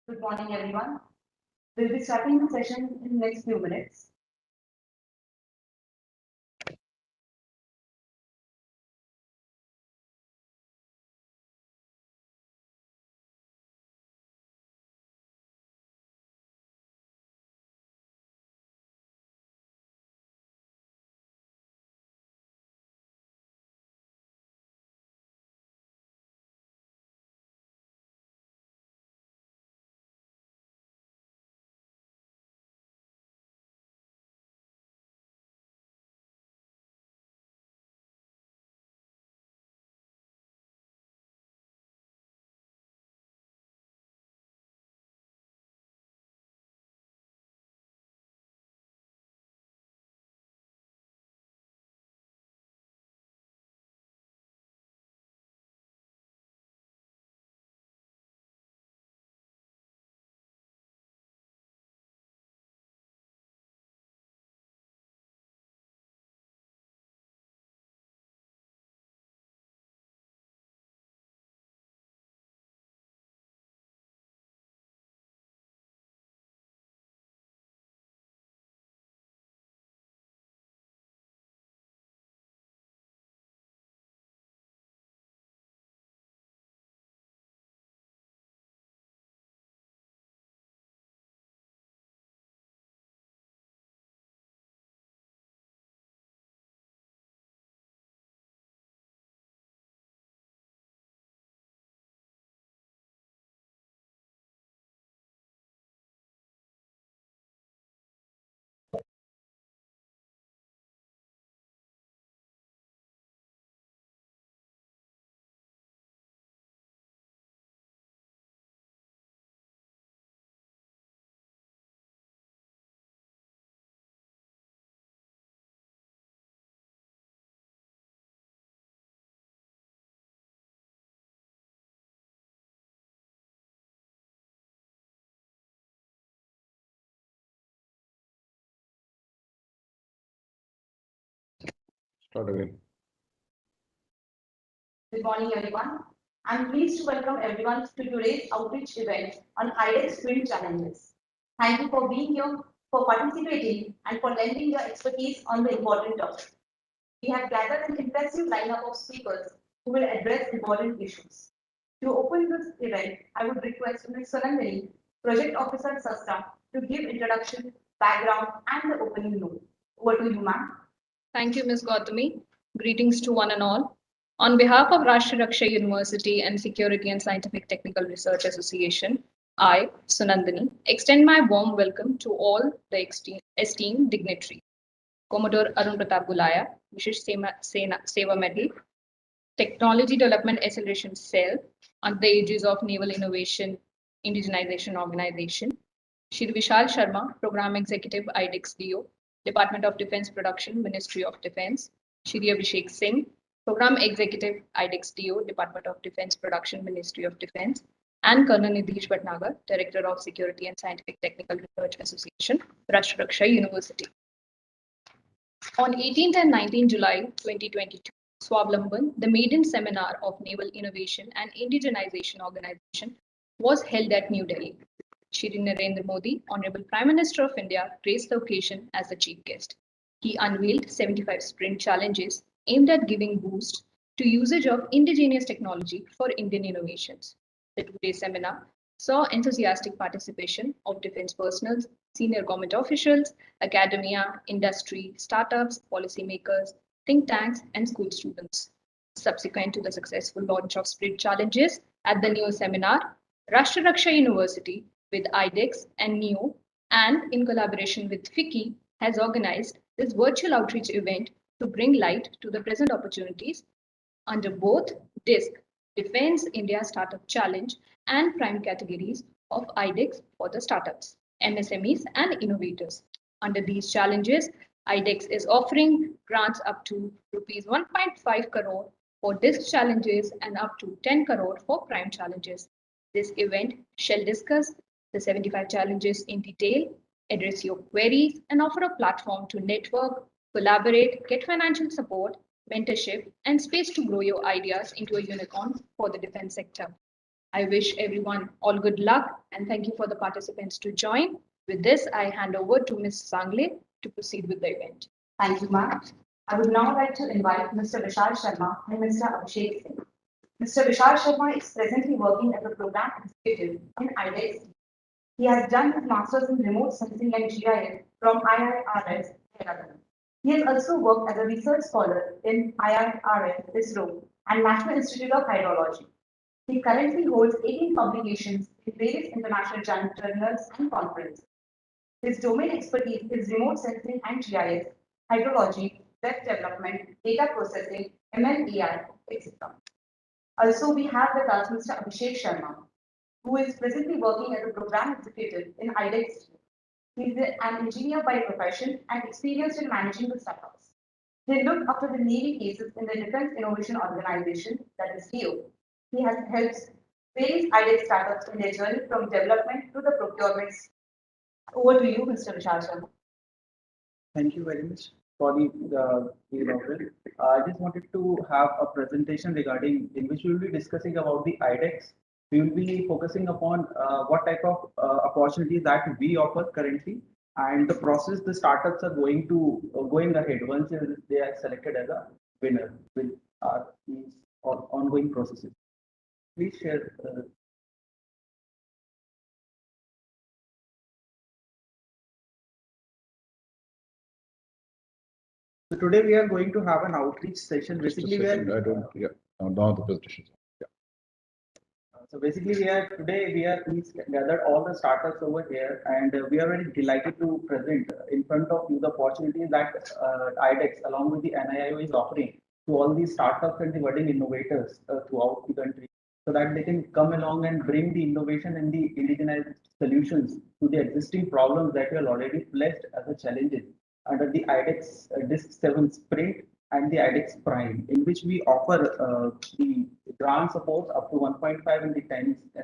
Good morning, everyone. We'll be starting the session in the next few minutes. Start again. Good morning, everyone. I'm pleased to welcome everyone to today's outreach event on iDEX Twin Challenges. Thank you for being here, for participating, and for lending your expertise on the important topic. We have gathered an impressive lineup of speakers who will address important issues. To open this event, I would request Ms. Sonandani, Project Officer SASTRA, to give introduction, background, and the opening note. Over to you, ma'am. Thank you, Ms. Gautami. Greetings to one and all. On behalf of Rashtriya Raksha University and Security and Scientific Technical Research Association, I, Sunandini, extend my warm welcome to all the esteemed dignitaries. Commodore Arun Pratap Gulaya, Vishish Seva Medal, Technology Development Acceleration Cell, under the aegis of Naval Innovation Indigenization Organization, Shri Vishal Sharma, Program Executive iDEX DO, Department of Defense Production, Ministry of Defense, Shri Abhishek Singh, Program Executive iDEX DO, Department of Defense Production, Ministry of Defense, and Colonel Nidhish Bhatnagar, Director of Security and Scientific Technical Research Association, Rashtriya Raksha University. On 18th and 19th July 2022, Swavlamban, the maiden seminar of Naval Innovation and Indigenization Organization, was held at New Delhi. Shri Narendra Modi, Hon'ble Prime Minister of India, graced the occasion as the chief guest. He unveiled 75 sprint challenges aimed at giving boost to usage of indigenous technology for Indian innovations. The two-day seminar saw enthusiastic participation of defense personnel, senior government officials, academia, industry, startups, policymakers, think tanks, and school students. Subsequent to the successful launch of sprint challenges at the NIIO Seminar, Rashtriya Raksha University with iDEX and NIIO, and in collaboration with FICCI, has organized this virtual outreach event to bring light to the present opportunities under both DISC, Defense India Startup Challenge, and prime categories of iDEX for the startups, MSMEs, and innovators. Under these challenges, iDEX is offering grants up to rupees 1.5 crore for DISC challenges and up to 10 crore for prime challenges. This event shall discuss the 75 challenges in detail, address your queries, and offer a platform to network, collaborate, get financial support, mentorship, and space to grow your ideas into a unicorn for the defense sector. I wish everyone all good luck and thank you for the participants to join. With this, I hand over to Ms. Sangle to proceed with the event. Thank you, ma'am. I would now like to invite Mr. Vishal Sharma and Mr. Abhishek Singh. Mr. Vishal Sharma is presently working as a program executive in iDEX. He has done his master's in remote sensing and GIS from IIRS, Dehradun. He has also worked as a research scholar in IIRS, ISRO, and National Institute of Hydrology. He currently holds 18 publications in various international journals and conferences. His domain expertise is remote sensing and GIS, hydrology, web development, data processing, ML, etc. Also, we have with us Mr. Abhishek Sharma, who is presently working as a program executive in iDEX. He is an engineer by profession and experienced in managing the startups. He looked after the Navy cases in the Defense Innovation Organization, that is DO. He has helped various iDEX startups in their journey from development to the procurement. Over to you, Mr. Vishal Sharma. Thank you very much for the inaugural. I just wanted to have a presentation regarding in which we will be discussing about the iDEX. We will be focusing upon what type of opportunities that we offer currently and the process the startups are going ahead once they are selected as a winner with these ongoing processes. Please share. So today we are going to have an outreach session. Basically, we are. I don't. Yeah, now the presentation. Yeah. So basically, we are gathered all the startups over here, and we are very delighted to present in front of you the opportunities that iDEX along with the NIIO is offering to all these startups and the budding innovators throughout the country, so that they can come along and bring the innovation and the indigenous solutions to the existing problems that we are already placed as a challenges under the iDEX DISC 7 Sprint and the iDEX Prime, in which we offer the grant support up to 1.5 and the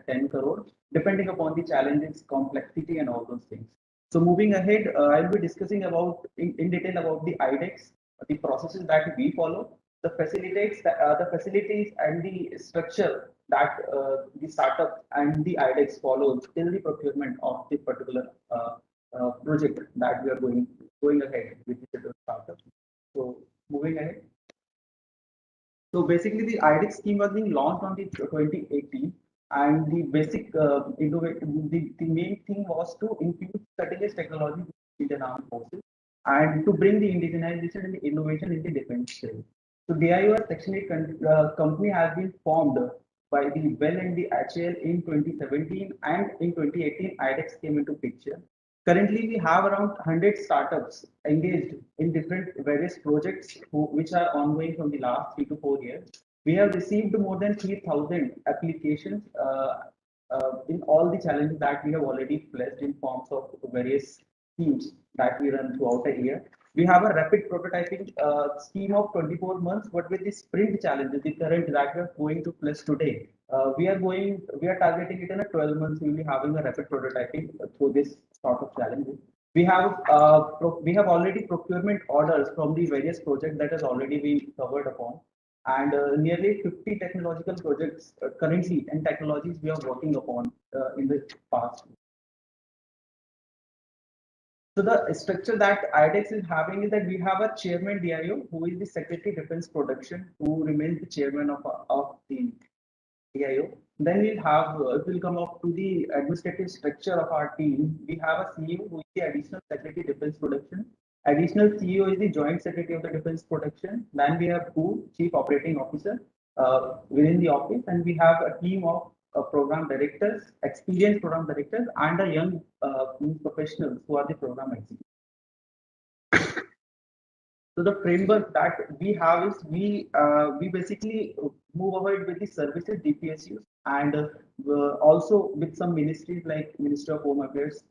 10 crore, depending upon the challenges, complexity, and all those things. So moving ahead, I'll be discussing about in detail about the iDEX, the processes that we follow, the facilities and the structure that the startup and the iDEX follows till the procurement of the particular project that we are going ahead with the startup. So moving ahead. So basically, the iDEX scheme was being launched on the 2018, and the basic the main thing was to infuse cutting-edge technology in the armed forces and to bring the indigenization and the innovation in the defense field. So DIO Section 8 company has been formed by the Well and the HAL in 2017, and in 2018 iDEX came into picture. Currently, we have around 100 startups engaged in different various projects which are ongoing from the last 3 to 4 years. We have received more than 3,000 applications in all the challenges that we have already pledged in forms of various schemes that we run throughout a year. We have a rapid prototyping scheme of 24 months, but with the sprint challenges, the current that we are going to place today, we are targeting it in a 12 months. We will be having a rapid prototyping through this sort of challenges. We have already procurement orders from the various projects that has already been covered upon, and nearly 50 technological projects currently and technologies we are working upon in the past. So the structure that iDEX is having is that we have a chairman DIO who is the Secretary Defense Production, who remains the chairman of the DIO. Then we'll have, it will come up to the administrative structure of our team. We have a CEO who is the Additional Secretary Defense Production. Additional CEO is the Joint Secretary of the Defense Production. Then we have two Chief Operating Officer within the office, and we have a team of program directors, experienced program directors, and a young professionals who are the program executives. So the framework that we have is we basically move ahead with the services DPSUs, and also with some ministries like Ministry of Home Affairs.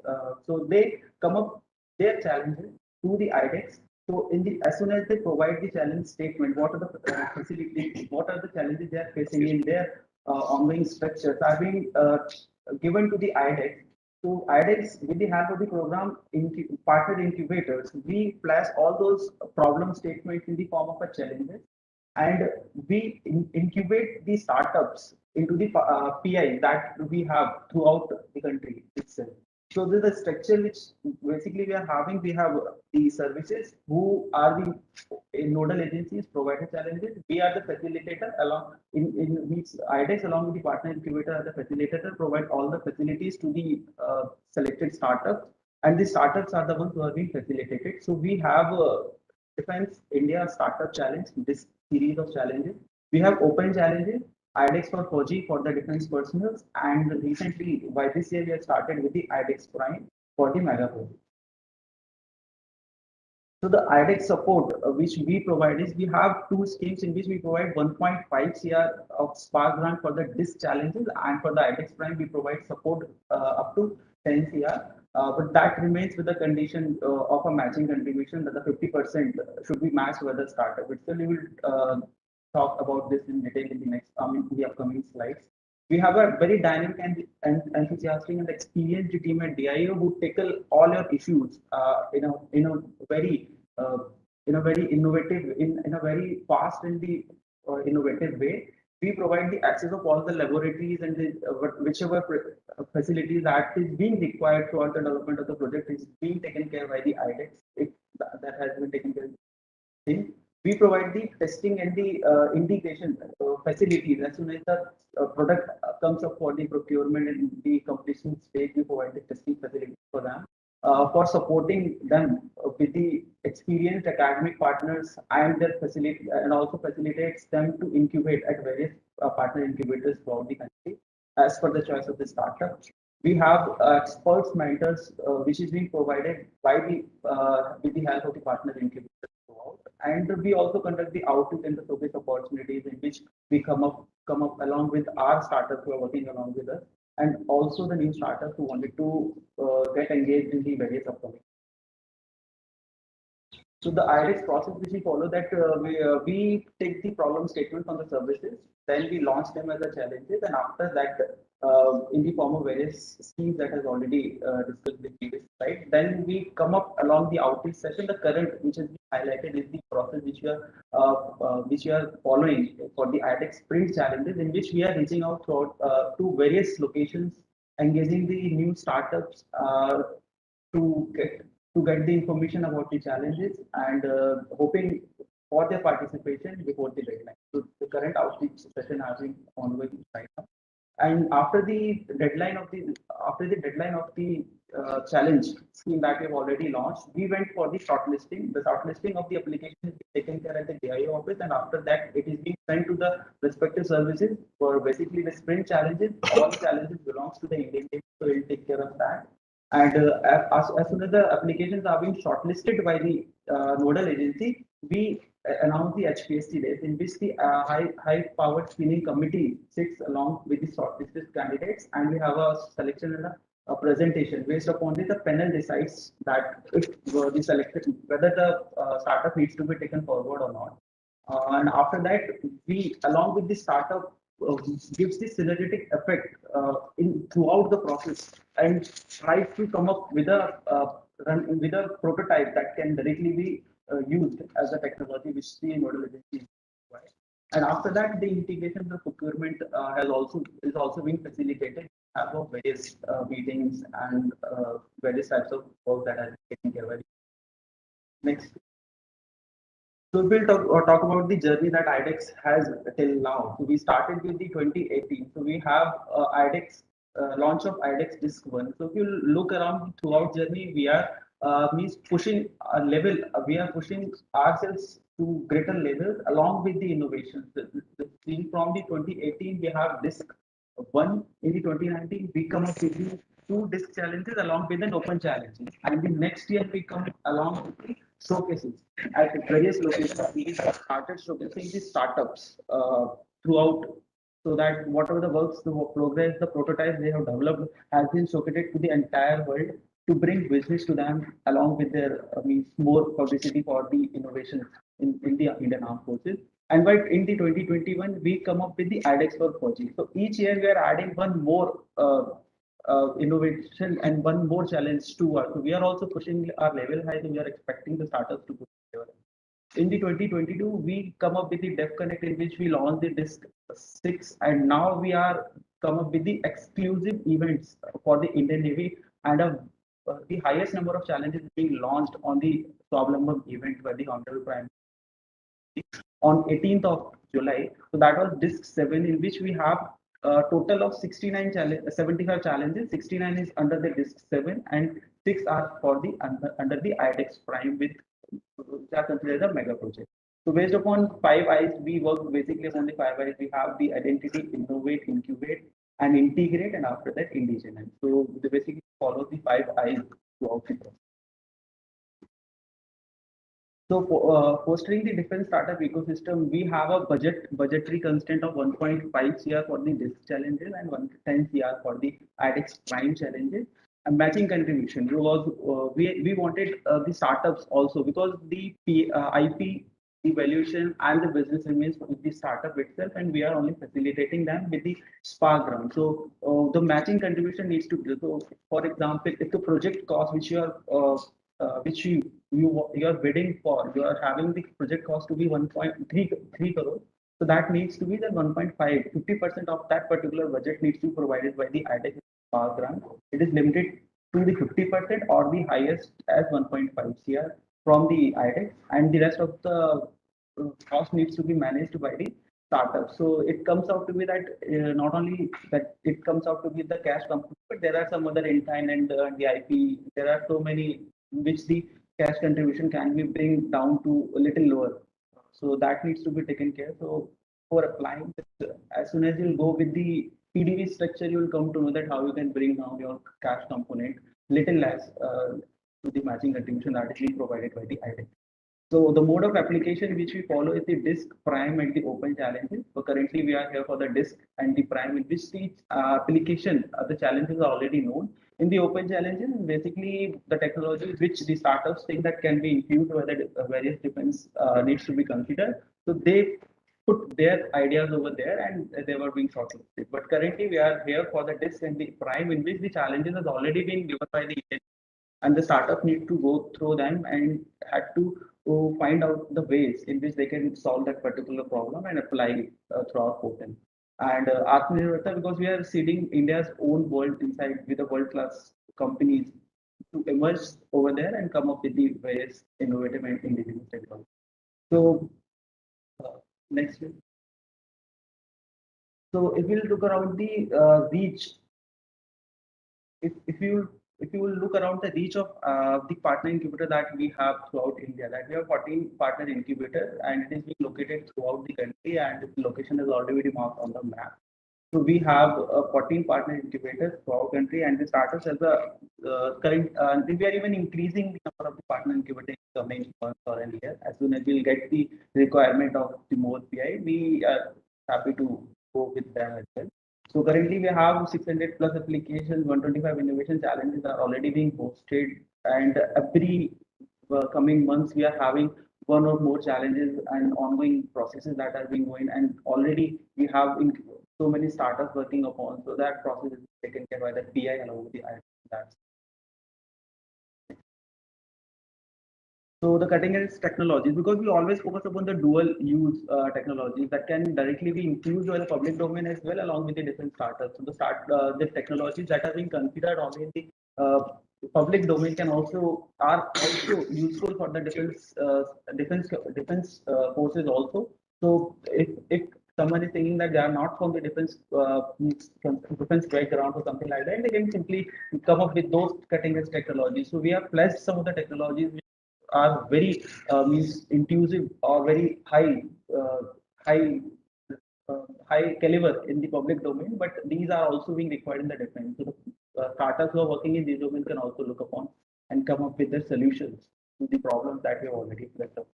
So they come up their challenges to the iDEX. So as soon as they provide the challenge statement, what are the facilities, what are the challenges they are facing in their ongoing structures are being given to the iDEX. So iDEX, with the help of the program partner incubators, we place all those problem statements in the form of a challenges, and we incubate the startups into the PI that we have throughout the country itself. So this is a structure which basically we are having. We have the services who are the nodal agencies providing challenges. We are the facilitator along in which iDEX along with the partner incubator are the facilitator, provide all the facilities to the selected startups, and the startups are the ones who are being facilitated. So we have Defense India Startup Challenge, this series of challenges. We have open challenges, iDEX for Fauji for the defense personnel, and recently by this year we have started with the iDEX Prime for the mega project. So the iDEX support which we provide is we have two schemes in which we provide 1.5 CR of Spark grant for the DISC challenges, and for the iDEX Prime we provide support up to 10 CR. But that remains with the condition of a matching contribution that the 50% should be matched by the startup. But still, we will talk about this in detail in the upcoming slides. We have a very dynamic and enthusiastic and experienced team at DIO who tackle all your issues in a very innovative, in a very fast and the innovative way. We provide the access of all the laboratories and the, whichever facilities that is being required throughout the development of the project is being taken care by the iDEX. If that has been taken care of. We provide the testing and the integration facilities. As soon as the product comes up for the procurement and the completion stage, we provide the testing facilities for them. For supporting them with the experienced academic partners and their facility, and also facilitates them to incubate at various partner incubators throughout the country as per the choice of the startup. We have experts mentors which is being provided by the with the help of the partner incubators throughout, and we also conduct the outreach and the showcase opportunities in which we come up along with our startups who are working along with us, and also the new startups who wanted to get engaged in the various upcoming. So the iDEX process which we follow, that we take the problem statement from the services, then we launch them as a challenges, and after that in the form of various schemes that has already discussed in the previous slide, then we come up along the outreach session. The current which has been highlighted is the process which we are following for the iDEX sprint challenges, in which we are reaching out throughout to various locations, engaging the new startups to get the information about the challenges, and hoping for their participation before the deadline. So the current outreach session has been ongoing right now, and after the deadline of the challenge scheme that we have already launched, we went for the shortlisting. The shortlisting of the application is taken care at the DIO office, and after that, it is being sent to the respective services for basically the sprint challenges. All challenges belongs to the Indian team, so we'll take care of that. And as soon as the applications are being shortlisted by the nodal agency, we announce the HPSC days in which the high-powered screening committee sits along with the shortlisted candidates, and we have a selection and a presentation based upon this. The panel decides that if the selected whether the startup needs to be taken forward or not. And after that, we along with the startup gives the synergetic effect in throughout the process and tries to come up with a prototype that can directly be used as a technology which the nodal agency requires. And after that, the integration of the procurement is also being facilitated as of various meetings and various types of work that are taken care of. Next. So we'll talk about the journey that iDEX has till now. So we started with the 2018. So we have iDEX launch of iDEX Disk 1. So if you look around throughout journey, we are pushing a level. We are pushing ourselves to greater levels along with the innovations. From the 2018, we have Disk 1. In the 2019, we come up with the 2 disk challenges along with an open challenge. And the next year, we come along with the showcases at various locations. We started showcasing the startups throughout, so that whatever the works, the progress, the prototypes they have developed has been showcased to the entire world to bring business to them along with their more publicity for the innovations in the Indian Armed Forces. And by in the 2021, we come up with the iDEX for 4G. So each year we are adding one more innovation and one more challenge to us. So we are also pushing our level high, and we are expecting the startups to push level. In the 2022, we come up with the Dev Connect, in which we launched the Disk 6, and now we are come up with the exclusive events for the Indian Navy, and the highest number of challenges being launched on the Swavlamban event by the Hon'ble Prime Minister on 18th of July. So that was Disk 7, in which we have a total of 75 challenges. 69 is under the Disk 7, and 6 are for the under the iDEX Prime, which are considered a mega project. So based upon 5 I's, we work basically on the 5 I's. We have the identity, innovate, incubate, and integrate, and after that indigenize. So they basically follow the 5 I's throughout the process. So fostering the defense startup ecosystem, we have a budgetary constraint of 1.5 CR for the disk challenges and 110 CR for the iDEX Prime challenges. And matching contribution, because we wanted the startups also, because the IP, the valuation and the business remains with the startup itself, and we are only facilitating them with the Spark grant. So the matching contribution needs to be. So for example, if the project cost which you are you are bidding for, you are having the project cost to be 1.3 crore. So that needs to be the 1.5. 50% of that particular budget needs to be provided by the iDEX grant. It is limited to the 50% or the highest as 1.5 CR from the iDEX, and the rest of the cost needs to be managed by the startup. So it comes out to be that not only that it comes out to be the cash component, but there are some other in-kind and the IP. There are so many which the cash contribution can be bring down to a little lower. So that needs to be taken care. So for applying, as soon as you go with the PDV structure, you will come to know that how you can bring down your cash component little less to the matching contribution that is being provided by the iDEX. So the mode of application which we follow is the disk, prime, and the open challenges. So currently we are here for the disk and the prime, in which the application, the challenges are already known. In the open challenges, basically the technology which the startups think that can be infused by the various defense needs to be considered. So they put their ideas over there, and they were being shortlisted. But currently we are here for the disk and the prime, in which the challenges has already been given by the and the startup need to go through them and had to find out the ways in which they can solve that particular problem and apply through our portal. And Atmanirbharta, because we are seeding India's own world inside with the world-class companies to emerge over there and come up with the various innovative and indigenous technology. So next week. So if we look around the reach, if you if you will look around the reach of the partner incubator that we have throughout India, that we have 14 partner incubators and it is being located throughout the country and the location is already marked on the map. So we have 14 partner incubators throughout country and the startups as a current, we are even increasing the number of the partner incubators coming months or a year. As soon as we'll get the requirement of the more PI, we are happy to go with them as well. So currently we have 600 plus applications, 125 innovation challenges are already being hosted, and every coming months we are having one or more challenges and ongoing processes that are being going, and already we have so many startups working upon, so that process is taken care by the PI along with the IIT. So the cutting edge technologies, because we always focus upon the dual use technologies that can directly be infused by the public domain as well along with the different startups. So the technologies that are being considered only in the public domain are also useful for the defense forces also. So if someone is thinking that they are not from the defense background or something like that, they can simply come up with those cutting edge technologies. So we have pledged some of the technologies which are very means intuitive or very high high caliber in the public domain, but these are also being required in the defense. So the startups who are working in these domains can also look upon and come up with the solutions to the problems that we have already flagged up.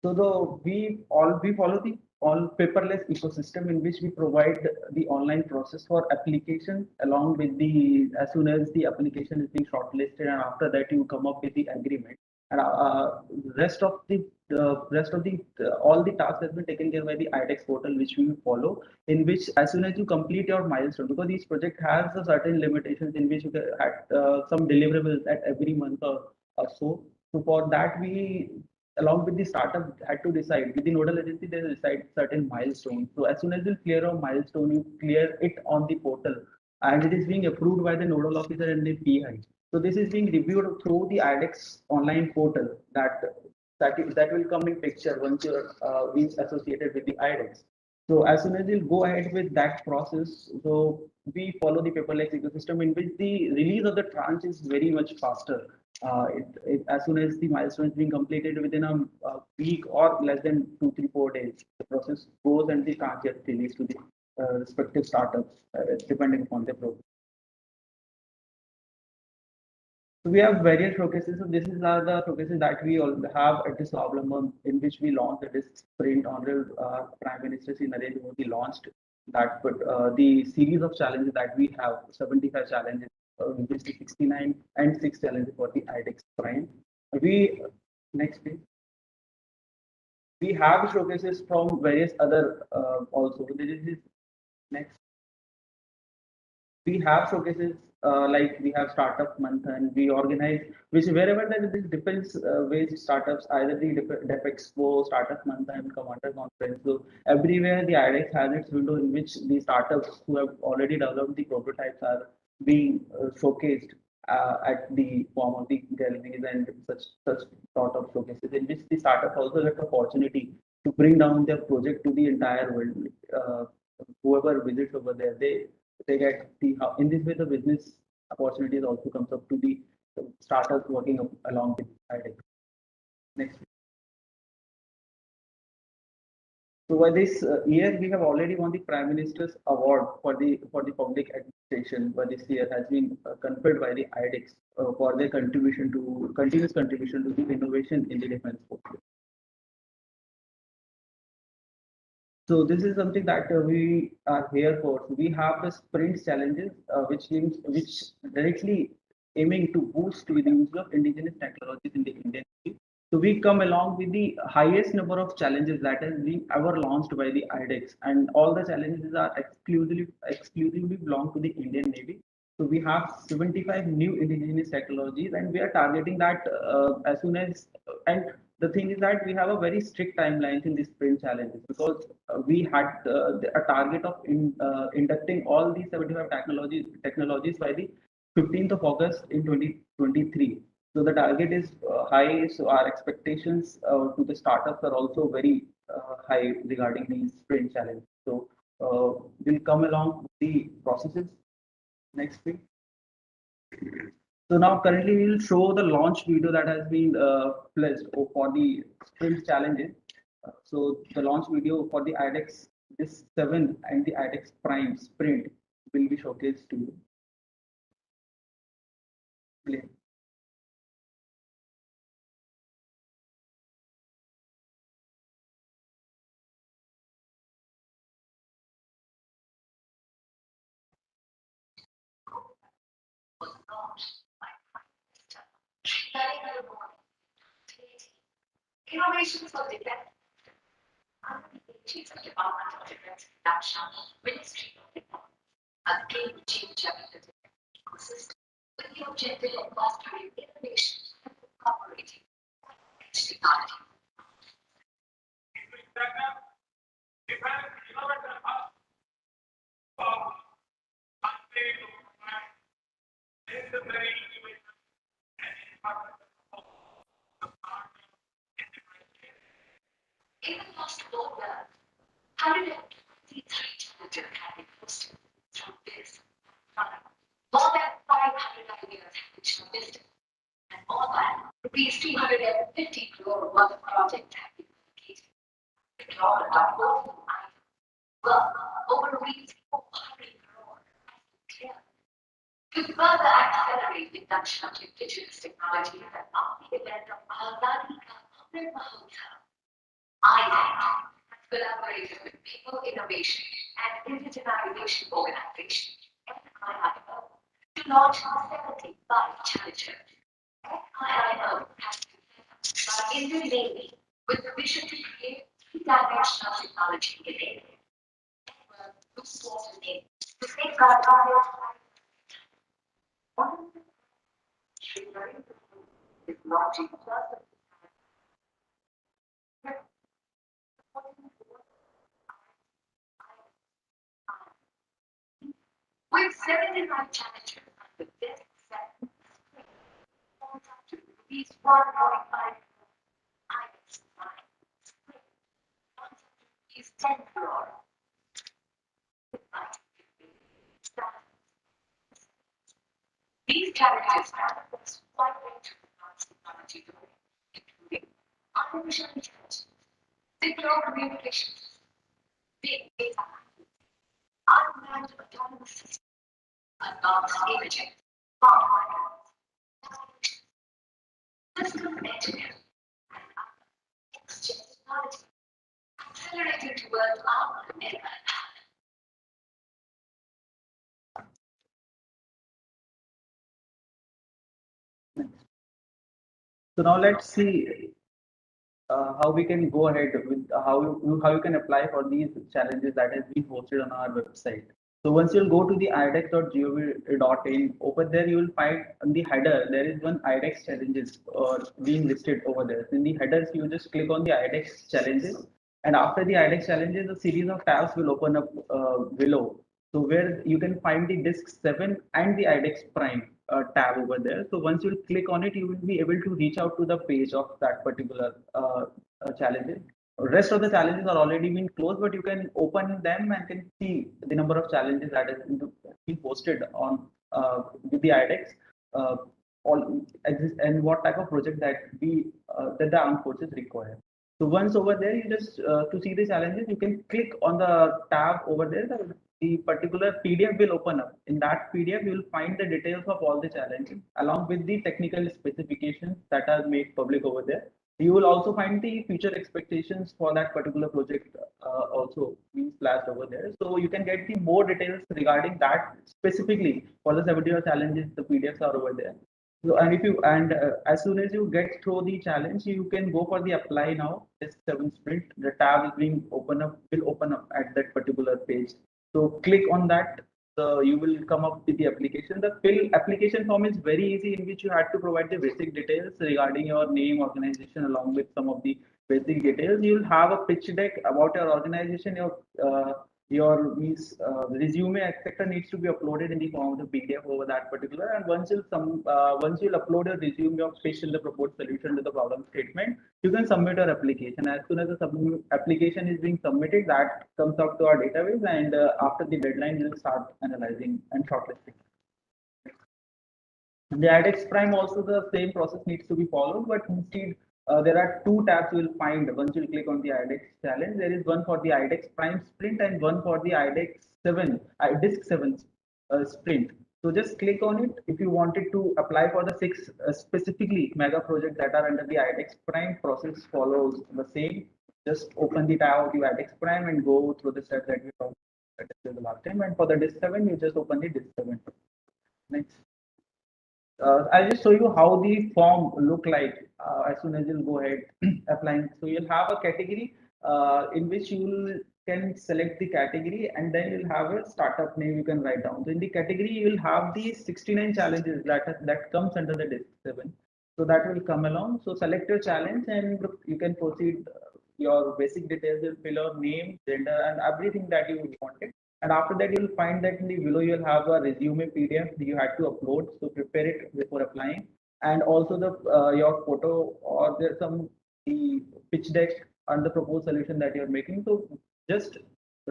So we follow the all paperless ecosystem in which we provide the online process for application along with the as soon as the application is being shortlisted, and after that you come up with the agreement, and rest of the all the tasks has been taken care by the iDEX portal, which we follow, in which as soon as you complete your milestone, because each project has a certain limitations in which you had some deliverables at every month or so. So for that we along with the startup had to decide with the nodal agency, they decide certain milestones. So as soon as you clear a milestone, you clear it on the portal and it is being approved by the nodal officer and the PI. So this is being reviewed through the iDEX online portal that will come in picture once you're being associated with the iDEX. So as soon as you go ahead with that process, so we follow the paperless ecosystem in which the release of the tranche is very much faster. As soon as the milestone is being completed within a week or less than 2, 3, 4 days, the process goes and the tranche gets released to the respective startups depending upon the program. So we have various showcases. So this is the showcases that we all have at the Swavlamban, in which we launched this sprint. Hon'ble Prime Minister Shri Narendra Modi launched that, but the series of challenges that we have, 75 challenges, which is 69 and 6 challenges for the iDEX Prime. We next page. We have showcases from various other also. This is next. We have showcases like we have startup month, and we organize which wherever there is defense based startups, either the Def Expo, startup month, and commander conference. So everywhere the iDEX has its window in which the startups who have already developed the prototypes are being showcased at the form of the galleries and such sort of showcases, in which the startup also get opportunity to bring down their project to the entire world. Whoever visits over there, they get the in this way the business opportunities also comes up to the startups working along with iDEX. Next. So by this year we have already won the Prime Minister's award for the public administration. By this year has been conferred by the iDEX for their continuous contribution to the innovation in the defense portfolio. So this is something that we are here for. So we have the sprint challenges, which directly aiming to boost the use of indigenous technologies in the Indian Navy. So we come along with the highest number of challenges that has been ever launched by the iDEX, and all the challenges are exclusively belong to the Indian Navy. So we have 75 new indigenous technologies, and we are targeting that as soon as and the thing is that we have a very strict timelines in these sprint challenges, because we had a target of inducting all these 75 technologies by the 15th of August in 2023. So the target is high. So our expectations to the startups are also very high regarding these sprint challenges. So will come along with the processes. Next week. So now currently we will show the launch video that has been placed for the sprint challenges. So the launch video for the iDEX this 7 and the iDEX Prime sprint will be showcased to you. Play. Innovations for defense. Chief of Department of Defense Raksha Ministry of Defense, a game changer ecosystem with the objective of fostering innovation and cooperating technology. In the last 4 years, 123 challenges have been hosted through this program. More than 500 ideas have been shortlisted, and more than rupees 250 crore worth of projects have been allocated. The global portfolio item worth over rupees 400 crore has been cleared. To further accelerate the induction of indigenous technologies and on the event of Azadi Ka Amrit Mahotsav, iDEX has collaborated with Naval Innovation and Indigenization Organization, NIIO, to launch 75 challenges. NIIO has been set up by Indian Navy with the vision to create 3-dimensional technology in India. This was the name to safeguard our Shri Narendra Modi is launching just with 75 challenges and the best set to rupees 1.5 iDEX rupees 10 crore. These challenges are quite range of advanced technology domain, including artificial intelligence, secure communications, big data, unmanned autonomous systems, advanced imaging, smart finance, system engineering, and other next-gen technology, accelerating towards our commitment. So now let's see how we can go ahead with how you can apply for these challenges that has been posted on our website. So once you'll go to the iDEX.gov.in, over there you will find on the header there is one iDEX challenges being listed over there. In the headers, you just click on the iDEX challenges, and after the iDEX challenges, a series of tabs will open up below. So where you can find the disk 7 and the iDEX Prime tab over there. So once you click on it, you will be able to reach out to the page of that particular challenges. Rest of the challenges are already been closed, but you can open them and can see the number of challenges that has been posted on with the iDEX. All exist and what type of project that that the armed forces require. So once over there, you just to see the challenges, you can click on the tab over there. The particular PDF will open up. In that PDF, you will find the details of all the challenges along with the technical specifications that are made public over there. You will also find the future expectations for that particular project also being flashed over there. So you can get the more details regarding that specifically for the 75 challenges. The PDFs are over there. So and if you as soon as you get through the challenge, you can go for the apply now. This 7 sprint. The tab is being will open up at that particular page. So click on that. You will come up with the application. The fill application form is very easy, in which you had to provide the basic details regarding your name, organization, along with some of the basic details. You will have a pitch deck about your organization, your your means resume etc. needs to be uploaded in the form of the PDF over that particular. And once you'll upload your resume, your pitch in the proposed solution to the problem statement, you can submit your application. As soon as the application is being submitted, that comes up to our database, and after the deadline, you'll start analyzing and shortlisting. The iDEX Prime also the same process needs to be followed, but instead there are two tabs you will find once you click on the iDEX challenge. There is one for the iDEX Prime sprint and one for the iDEX 7, iDEX 7 sprint. So just click on it if you wanted to apply for the 6 specifically mega projects that are under the iDEX Prime. Process follows the same. Just open the tab of the iDEX Prime and go through the steps that we talked about the last time. And for the DISC 7, you just open the DISC 7. Next. I'll just show you how the form look like as soon as you'll go ahead applying. So you'll have a category in which you can select the category, and then you'll have a startup name you can write down. So in the category, you will have the 69 challenges that comes under the DISC 7. So that will come along. So select your challenge and you can proceed your basic details. You'll fill your name, gender, and everything that you wanted. And after that, you'll find that in the below you'll have a resume PDF that you had to upload. So prepare it before applying, and also the your photo, or there's some the pitch deck and the proposed solution that you're making. So just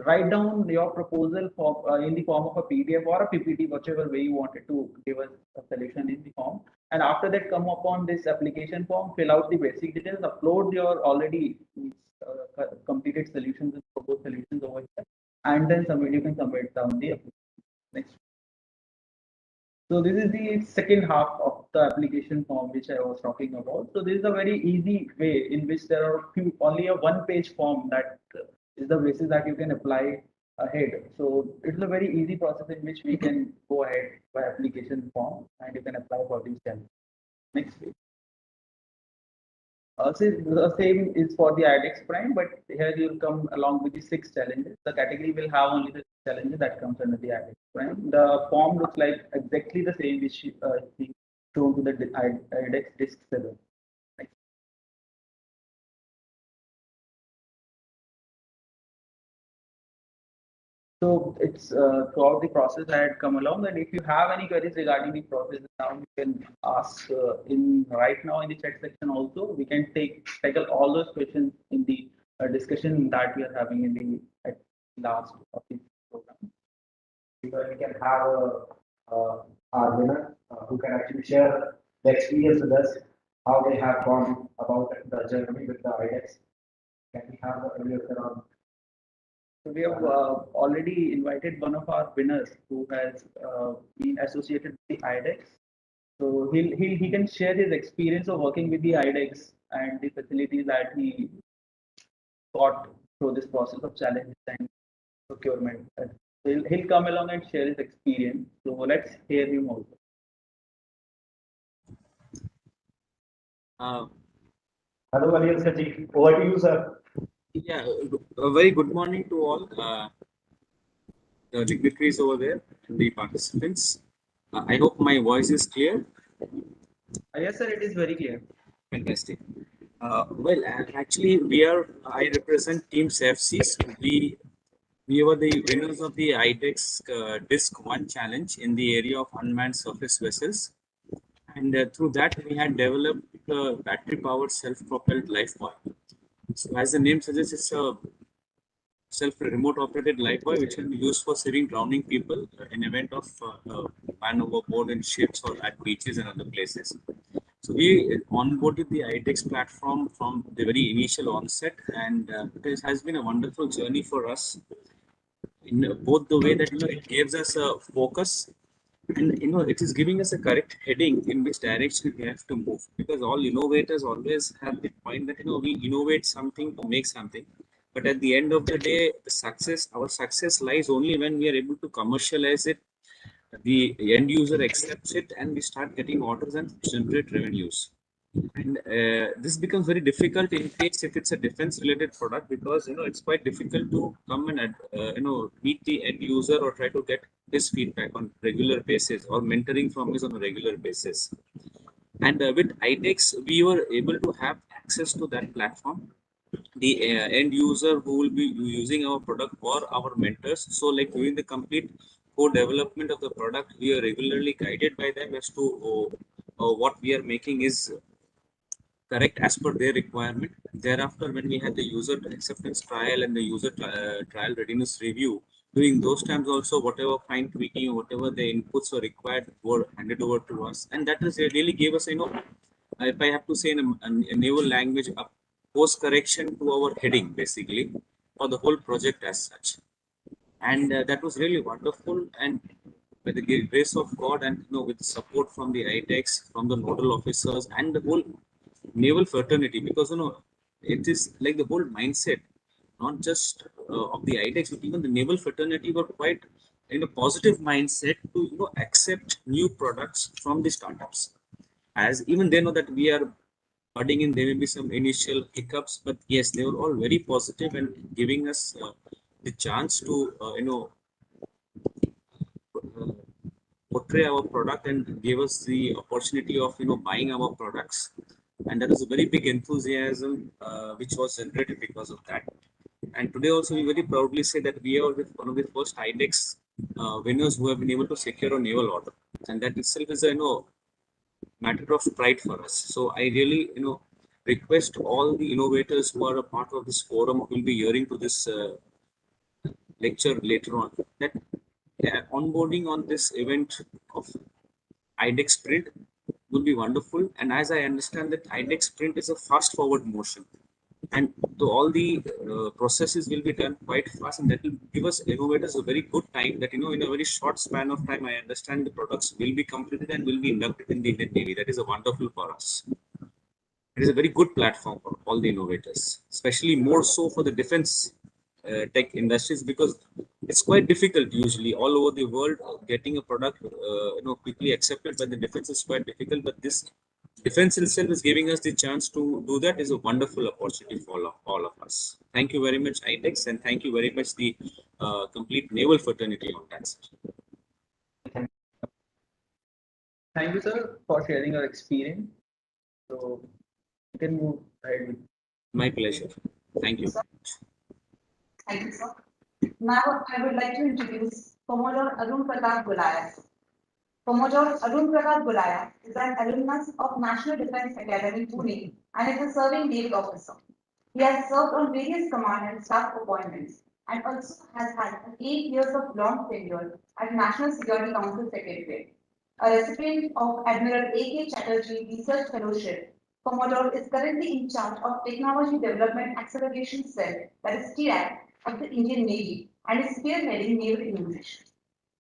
write down your proposal for in the form of a PDF or a PPT, whichever way you wanted to give us a solution in the form. And after that, come upon this application form, fill out the basic details, upload your already completed solutions and proposed solutions over here, and then submit. You can submit down the application. Next. So this is the second half of the application form which I was talking about. So this is a very easy way in which there are only a one-page form that is the basis that you can apply ahead. So it's a very easy process in which we can go ahead by application form, and you can apply for these challenges. Next page. So the same is for the iDEX Prime, but here you'll come along with the 6 challenges. The category will have only the challenges that comes under the iDEX Prime. The form looks like exactly the same which is shown to the iDEX DISC 7. So it's throughout the process I had come along, and if you have any queries regarding the process now, you can ask in right now in the chat section also. We can tackle all those questions in the discussion that we are having in the last of the program. Because we can have our winner who can actually share the experience with us, how they have gone about the journey with the iDEX. Can we have the earlier around? So we have already invited one of our winners who has been associated with the iDEX. So he can share his experience of working with the iDEX and the facilities that he got through this process of challenges and procurement. So he'll come along and share his experience. So let's hear him also. Hello, Anil Saji. Over to you, sir. Yeah, a very good morning to all the dignitaries over there, the participants. I hope my voice is clear. Yes, sir, it is very clear. Fantastic. Well, actually, I represent Team FCs. We were the winners of the iDEX DISC 1 challenge in the area of unmanned surface vessels. And through that, we had developed a battery-powered self-propelled lifebuoy. So as the name suggests, it's a self-remote operated lifebuoy which can be used for saving drowning people in event of man overboard in ships or at beaches and other places. So we onboarded the iDEX platform from the very initial onset, and it has been a wonderful journey for us in both the way that it gives us a focus, and it is giving us a correct heading in which direction we have to move, because all innovators always have the point that we innovate something to make something, but at the end of the day, our success lies only when we are able to commercialize it, the end user accepts it, and we start getting orders and generate revenues. And this becomes very difficult in case if it's a defense related product, because it's quite difficult to come and meet the end user or try to get his feedback on regular basis, or mentoring from his on a regular basis. And with iDEX, we were able to have access to that platform. the end user who will be using our product or our mentors. So like during the complete co-development of the product, we are regularly guided by them as to what we are making is correct as per their requirement. Thereafter, when we had the user acceptance trial and the user trial readiness review, during those times also, whatever fine tweaking, whatever the inputs were required were handed over to us. And that is really gave us, if I have to say in a naval language, a post correction to our heading, basically, for the whole project as such. And that was really wonderful. And by the grace of God and with the support from the iDEX, from the nodal officers and the whole naval fraternity, because it is like the whole mindset, not just of the iDEX, but even the naval fraternity were quite in a positive mindset to accept new products from the startups. As even they know that we are budding in, there may be some initial hiccups, but yes, they were all very positive and giving us the chance to portray our product and gave us the opportunity of buying our products. And that is a very big enthusiasm which was generated because of that. And today also we very proudly say that we are with one of the first iDEX winners who have been able to secure a naval order, and that itself is a matter of pride for us. So I really request all the innovators who are a part of this forum, who will be hearing to this lecture later on, that onboarding on this event of iDEX Sprint would be wonderful. And as I understand that iDEX Sprint is a fast forward motion, and all the processes will be done quite fast, and that will give us innovators a very good time that in a very short span of time, I understand the products will be completed and will be inducted in the Indian Navy. That is a wonderful for us. It is a very good platform for all the innovators, especially more so for the defense tech industries, because it's quite difficult usually all over the world. Getting a product quickly accepted by the defense is quite difficult, but this defense itself is giving us the chance to do that. Is a wonderful opportunity for all of us. Thank you very much, iDEX, and thank you very much the complete naval fraternity on that. Thank you, sir, for sharing your experience. So you can move ahead with. My pleasure. Thank you. Thank you, sir. Now I would like to introduce Commodore Arun Pratap Gulaya. Commodore Arun Pratap Gulaya is an alumnus of National Defence Academy, Pune, and is a serving naval officer. He has served on various command and staff appointments, and also has had 8 years of long tenure at National Security Council Secretariat. A recipient of Admiral A.K. Chatterjee Research Fellowship, Commodore is currently in charge of Technology Development Acceleration Cell, that is TDAC, of the Indian Navy, and is spearheading naval innovation.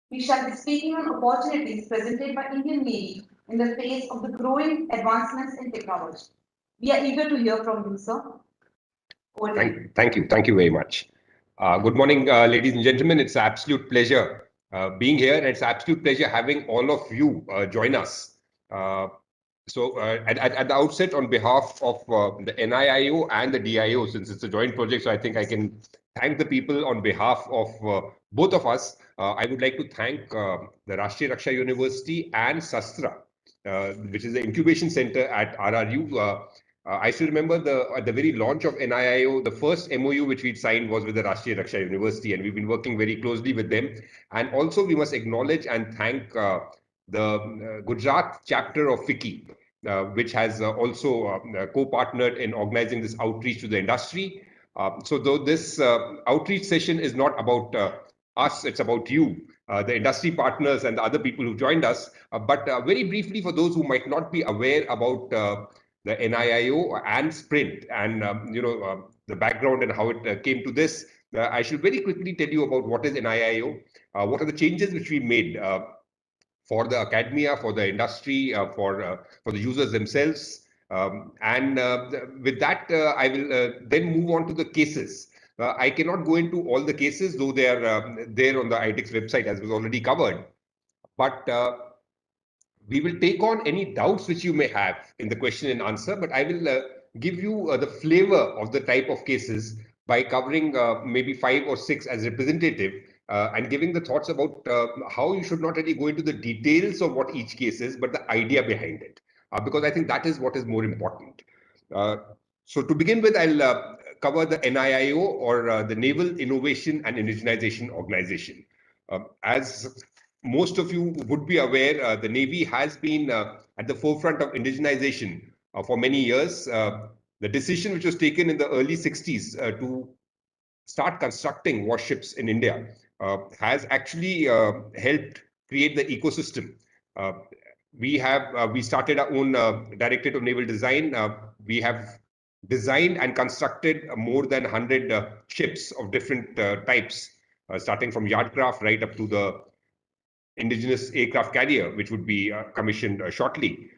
We shall be speaking on opportunities presented by Indian Navy in the face of the growing advancements in technology. We are eager to hear from you, sir. Thank you very much. Good morning, ladies and gentlemen. It's an absolute pleasure being here, and it's an absolute pleasure having all of you join us. At the outset, on behalf of the NIIO and the DIO, since it's a joint project, so I think I can thank the people on behalf of both of us. I would like to thank the Rashtriya Raksha University and SASTRA, which is the incubation center at RRU. I still remember at the very launch of NIIO, the first MOU which we'd signed was with the Rashtriya Raksha University, and we've been working very closely with them. And also we must acknowledge and thank the Gujarat chapter of FICCI, which has also co-partnered in organizing this outreach to the industry. So though this outreach session is not about us, it's about you, the industry partners and the other people who joined us. But very briefly, for those who might not be aware about the NIIO and Sprint and the background and how it came to this, I should very quickly tell you about what is NIIO, what are the changes which we made for the academia, for the industry, for the users themselves. With that, I will then move on to the cases. I cannot go into all the cases, though they are there on the iDEX website, as was already covered. But we will take on any doubts which you may have in the question and answer, but I will give you the flavor of the type of cases by covering maybe 5 or 6 as representative and giving the thoughts about how you should not really go into the details of what each case is, but the idea behind it, because I think that is what is more important. So to begin with, I'll cover the NIIO, or the Naval Innovation and Indigenization Organization. As most of you would be aware, the Navy has been at the forefront of indigenization for many years. The decision which was taken in the early 60s to start constructing warships in India has actually helped create the ecosystem. We started our own Directorate of Naval Design. We have designed and constructed more than 100 ships of different types, starting from yardcraft right up to the indigenous aircraft carrier, which would be commissioned shortly.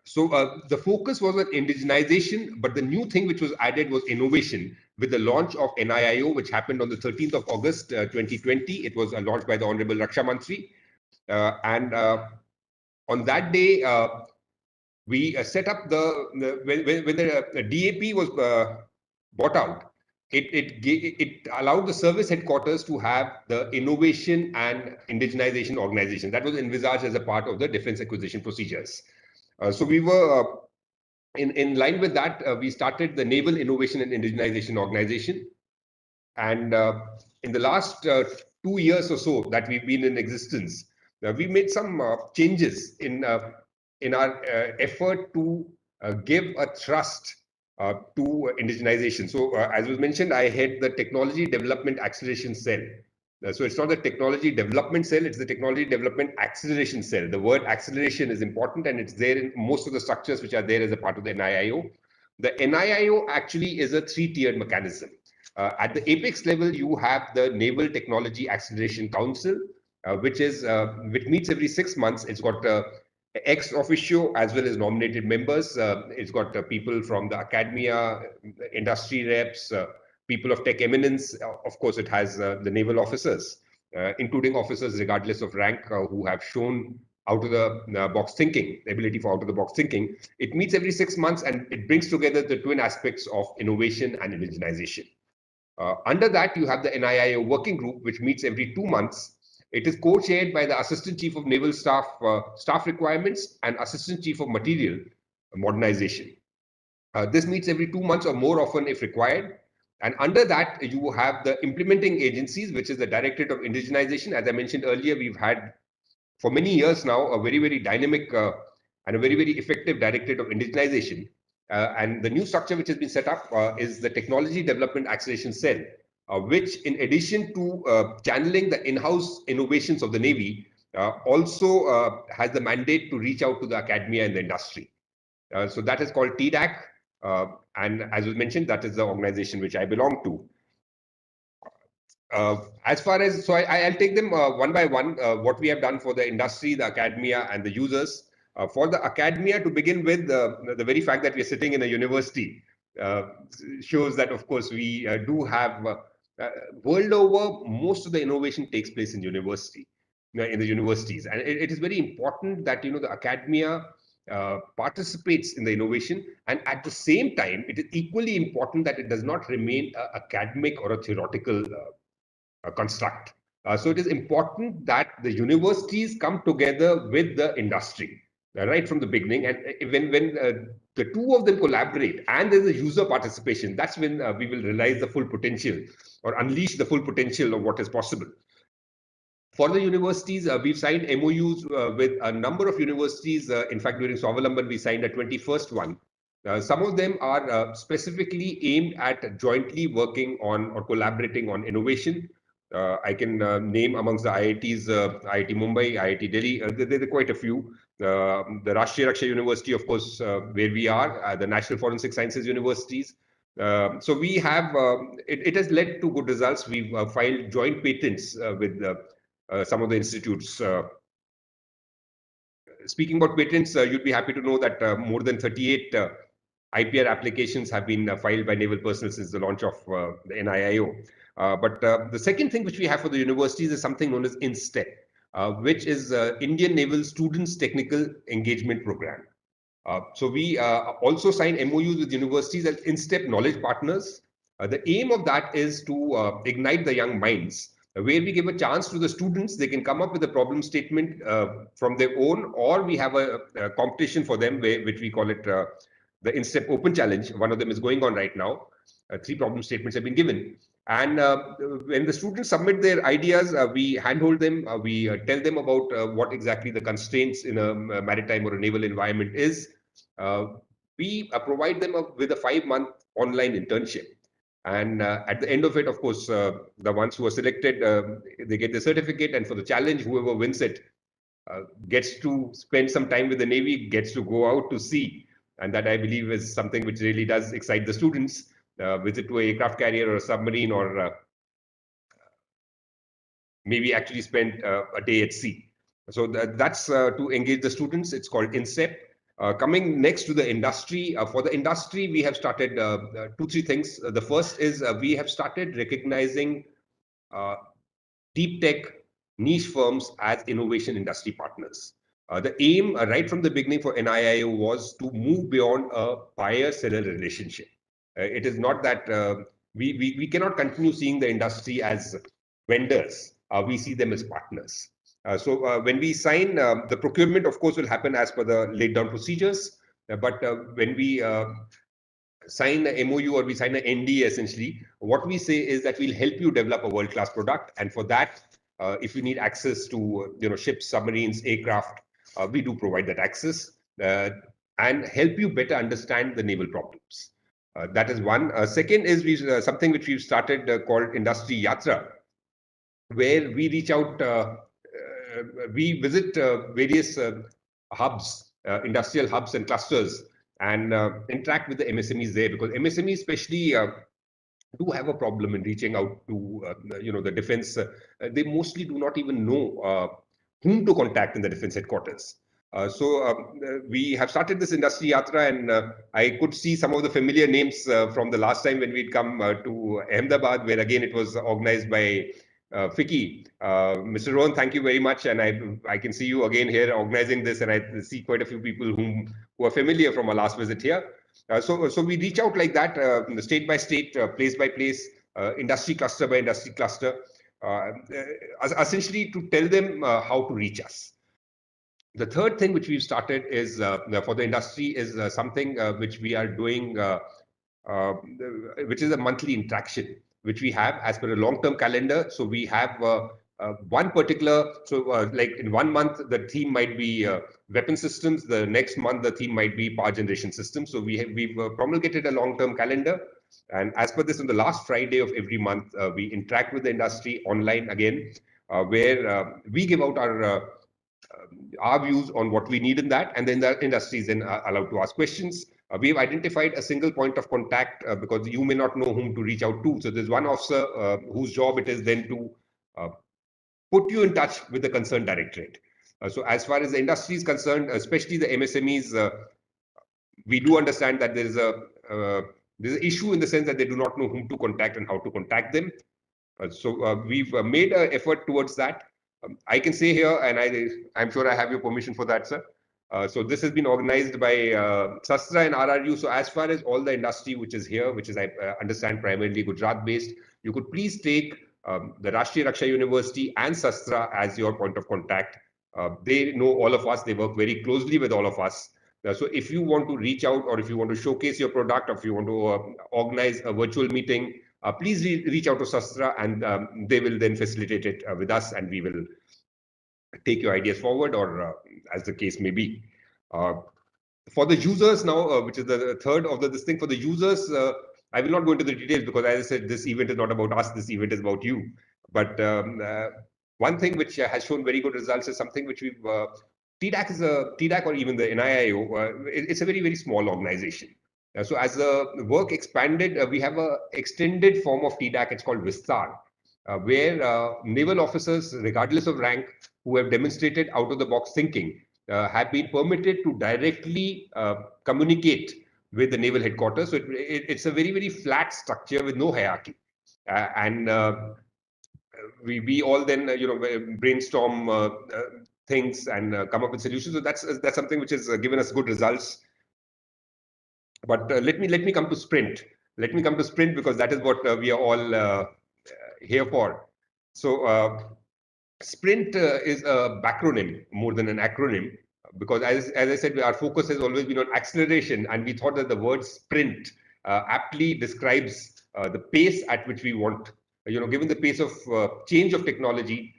So the focus was on indigenization, but the new thing which was added was innovation with the launch of NIIO, which happened on the 13th of August 2020. It was launched by the Hon'ble Raksha Mantri. And on that day, we set up when the DAP was bought out, it allowed the service headquarters to have the innovation and indigenization organization that was envisaged as a part of the defense acquisition procedures. So we were in line with that. We started the Naval Innovation and Indigenization Organization, and in the last 2 years or so that we've been in existence, we made some changes in our effort to give a trust to indigenization. So as was mentioned, I head the Technology Development Acceleration Cell. So it's not the Technology Development Cell, it's the Technology Development Acceleration Cell. The word acceleration is important, and it's there in most of the structures which are there as a part of the NIIO. The NIIO actually is a 3-tiered mechanism. At the apex level, you have the Naval Technology Acceleration Council, which meets every 6 months. It's got ex officio as well as nominated members. It's got people from the academia, industry reps, people of tech eminence. Of course, it has the naval officers, including officers regardless of rank, who have shown out of the box thinking, ability for out of the box thinking. It meets every 6 months, and it brings together the twin aspects of innovation and indigenization. Under that, you have the NIIO working group, which meets every 2 months. It is co-chaired by the Assistant Chief of Naval Staff, Staff Requirements, and Assistant Chief of Material Modernization. This meets every 2 months or more often if required. And under that, you have the implementing agencies, which is the Directorate of Indigenization. As I mentioned earlier, we've had for many years now a very, very dynamic and a very, very effective Directorate of Indigenization. And the new structure which has been set up is the Technology Development Acceleration Cell, which, in addition to channeling the in-house innovations of the Navy, also has the mandate to reach out to the academia and the industry. So that is called TDAC. And as was mentioned, that is the organization which I belong to. As far as, so I'll take them one by one, what we have done for the industry, the academia, and the users. For the academia, to begin with, the very fact that we're sitting in a university shows that, of course, we do have, world over, most of the innovation takes place in university, in the universities. And it is very important that, the academia participates in the innovation, and at the same time, it is equally important that it does not remain an academic or a theoretical construct. So it is important that the universities come together with the industry right from the beginning, and when the two of them collaborate and there's a user participation, that's when we will realize the full potential or unleash the full potential of what is possible. For the universities, we've signed MOUs with a number of universities. In fact, during Swavlamban, we signed a 21st one. Some of them are specifically aimed at jointly working on or collaborating on innovation. I can name amongst the IITs, IIT Mumbai, IIT Delhi, there are quite a few. The Rashtriya Raksha University, of course, where we are, the National Forensic Sciences Universities. So we have, it has led to good results. We've filed joint patents with some of the institutes. Speaking about patents, you'd be happy to know that more than 38 IPR applications have been filed by naval personnel since the launch of the NIIO. But the second thing which we have for the universities is something known as INSTEP, which is Indian Naval Students Technical Engagement Program. So we also sign MOUs with universities as INSTEP knowledge partners. The aim of that is to ignite the young minds, where we give a chance to the students. They can come up with a problem statement from their own, or we have a competition for them, which we call it the INSTEP Open Challenge. One of them is going on right now. 3 problem statements have been given. And when the students submit their ideas, we handhold them, we tell them about what exactly the constraints in a maritime or a naval environment is. We provide them with a 5-month online internship. And at the end of it, of course, the ones who are selected, they get the certificate. And for the challenge, whoever wins it gets to spend some time with the Navy, gets to go out to sea. And that, I believe, is something which really does excite the students. Visit to a aircraft carrier or a submarine, or maybe actually spend a day at sea. So that's to engage the students. It's called INSEP. Coming next to the industry, for the industry, we have started 2-3 things. The first is we have started recognizing deep tech niche firms as innovation industry partners. The aim right from the beginning for NIIO was to move beyond a buyer-seller relationship. It is not that we cannot continue seeing the industry as vendors. We see them as partners. So when we sign, the procurement, of course, will happen as per the laid down procedures. But when we sign a MOU or we sign an NDA, essentially, what we say is that we'll help you develop a world-class product. And for that, if you need access to ships, submarines, aircraft, we do provide that access and help you better understand the naval problems. That is one. Second is something which we've started called Industry Yatra, where we reach out, we visit various hubs, industrial hubs and clusters, and interact with the MSMEs there, because MSMEs especially do have a problem in reaching out to the defense. They mostly do not even know whom to contact in the defense headquarters. So we have started this Industry Yatra, and I could see some of the familiar names from the last time when we'd come to Ahmedabad, where again it was organized by FICCI. Mr. Rohan, thank you very much, and I can see you again here organizing this, and I see quite a few people who are familiar from our last visit here. So we reach out like that, state by state, place by place, industry cluster by industry cluster, essentially to tell them how to reach us. The third thing which we've started is for the industry is something which we are doing, which is a monthly interaction, which we have as per a long-term calendar. So we have one particular, like in 1 month, the theme might be weapon systems. The next month, the theme might be power generation systems. So we've promulgated a long-term calendar. And as per this, on the last Friday of every month, we interact with the industry online again, where we give out our views on what we need in that, and then the industry is then allowed to ask questions. We have identified a single point of contact because you may not know whom to reach out to. So there's one officer whose job it is then to put you in touch with the concerned directorate. So as far as the industry is concerned, especially the MSMEs, we do understand that there's an issue in the sense that they do not know whom to contact and how to contact them. So we've made an effort towards that. I can say here, and I'm sure I have your permission for that, sir. So this has been organized by SASTRA and RRU. So as far as all the industry which is here, which is, I understand, primarily Gujarat-based, you could please take the Rashtriya Raksha University and SASTRA as your point of contact. They know all of us. They work very closely with all of us. So if you want to reach out, or if you want to showcase your product, or if you want to organize a virtual meeting, please reach out to SASTRA, and they will then facilitate it with us, and we will take your ideas forward, or as the case may be. For the users now, which is the third of this thing, for the users, I will not go into the details because, as I said, this event is not about us, this event is about you. But one thing which has shown very good results is something which we've, TDAC or even the NIIO, it's a very, very small organization. So as the work expanded, we have an extended form of TDAC, it's called Vistar, where naval officers, regardless of rank, who have demonstrated out-of-the-box thinking, have been permitted to directly communicate with the naval headquarters. So it's a very, very flat structure with no hierarchy. And we all then, brainstorm things and come up with solutions. So that's something which has given us good results. But let me come to Sprint. Let me come to Sprint because that is what we are all here for. So Sprint is a backronym more than an acronym, because as I said, our focus has always been on acceleration, and we thought that the word sprint aptly describes the pace at which we want, given the pace of change of technology,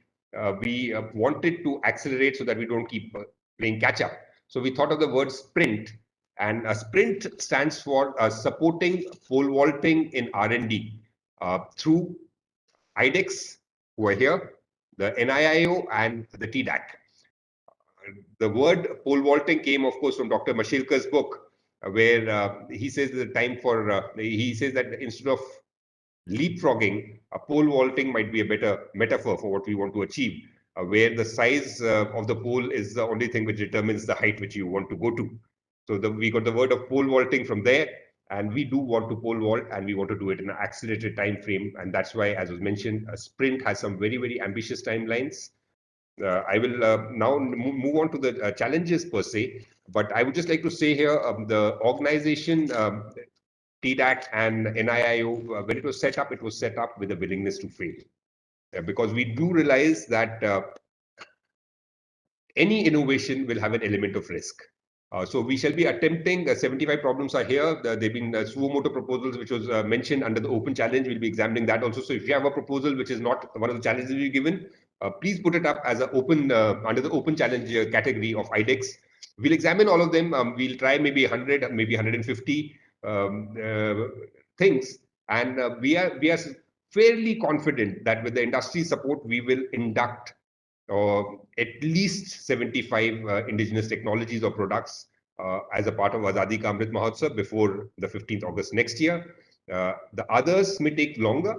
we wanted to accelerate so that we don't keep playing catch up. So we thought of the word sprint, and a sprint stands for supporting pole vaulting in R&D through iDEX, who are here, the NIIO and the TDAC. The word pole vaulting came, of course, from Dr. Mashilkar's book, where he says the time for, he says that instead of leapfrogging, pole vaulting might be a better metaphor for what we want to achieve, where the size of the pole is the only thing which determines the height which you want to go to. So we got the word of pole vaulting from there, and we do want to pole vault, and we want to do it in an accelerated time frame. And that's why, as was mentioned, a sprint has some very, very ambitious timelines. I will now move on to the challenges per se, but I would just like to say here, the organization, TDAC and NIIO, when it was set up with a willingness to fail. Because we do realize that any innovation will have an element of risk. So we shall be attempting, 75 problems are here. There have been suo motu proposals, which was mentioned under the open challenge. We'll be examining that also. So if you have a proposal which is not one of the challenges we've given, please put it up as an open, under the open challenge category of iDEX. We'll examine all of them. We'll try maybe 100, maybe 150 things. And we are fairly confident that with the industry support, we will induct at least 75 indigenous technologies or products as a part of Azadi Ka Amrit Mahotsav before the 15th August next year. The others may take longer.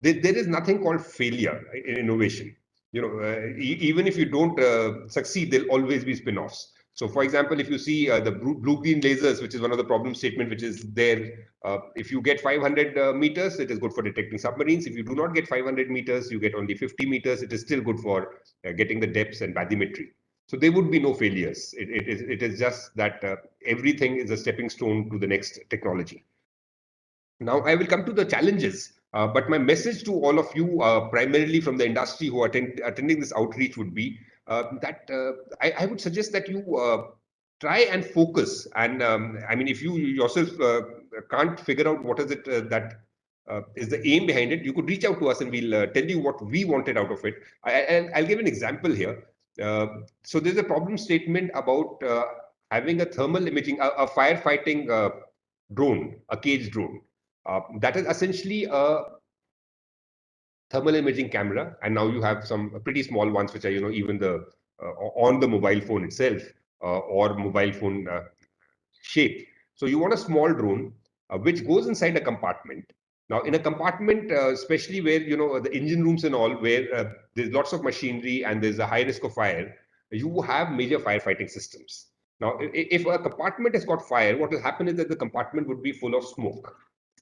There is nothing called failure in innovation. Even if you don't succeed, there'll always be spin-offs. So, for example, if you see the blue-green lasers, which is one of the problem statement which is there, if you get 500 meters, it is good for detecting submarines. If you do not get 500 meters, you get only 50 meters. It is still good for getting the depths and bathymetry. So there would be no failures. It is just that everything is a stepping stone to the next technology. Now, I will come to the challenges. But my message to all of you, primarily from the industry who are attending this outreach, would be that I would suggest that you try and focus. And I mean, if you yourself can't figure out what is it that is the aim behind it, you could reach out to us and we'll tell you what we wanted out of it. I'll give an example here. So there's a problem statement about having a thermal imaging, a firefighting drone, a cage drone. That is essentially a thermal imaging camera, and now you have some pretty small ones which are even the on the mobile phone itself or mobile phone shape. So you want a small drone which goes inside a compartment. Now in a compartment, especially where the engine rooms and all, where there's lots of machinery and there's a high risk of fire, you have major firefighting systems. Now if a compartment has got fire, what will happen is that the compartment would be full of smoke.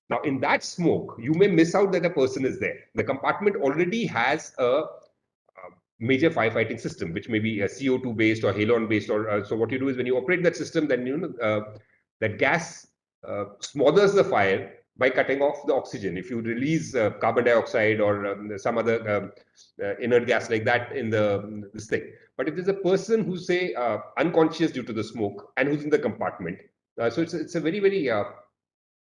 Now, in that smoke, you may miss out that a person is there. The compartment already has a major firefighting system, which may be a CO2 based or halon based. Or so what you do is when you operate that system, then that gas smothers the fire by cutting off the oxygen. If you release carbon dioxide or some other inert gas like that in this thing. But if there's a person who's say unconscious due to the smoke and who's in the compartment, so it's a very, very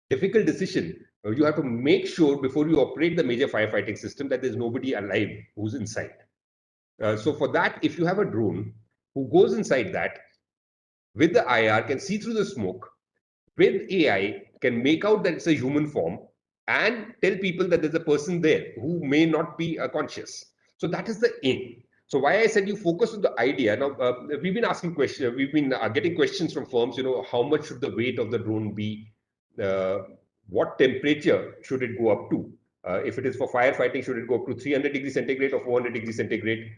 difficult decision. You have to make sure before you operate the major firefighting system that there's nobody alive who's inside. So for that, if you have a drone who goes inside that with the IR, can see through the smoke, with AI can make out that it's a human form and tell people that there's a person there who may not be conscious. So that is the aim. So why I said you focus on the idea. Now, we've been asking questions, we've been getting questions from firms, how much should the weight of the drone be? What temperature should it go up to? If it is for firefighting, should it go up to 300 degrees centigrade or 400 degrees centigrade?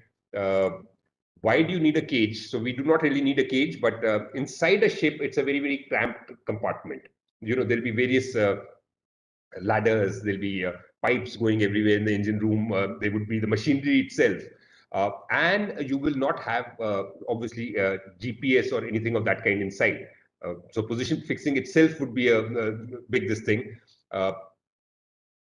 Why do you need a cage? So we do not really need a cage, but inside a ship, it's a very, very cramped compartment. There'll be various ladders, there'll be pipes going everywhere in the engine room. There would be the machinery itself. And you will not have, obviously, GPS or anything of that kind inside. So position fixing itself would be a big thing.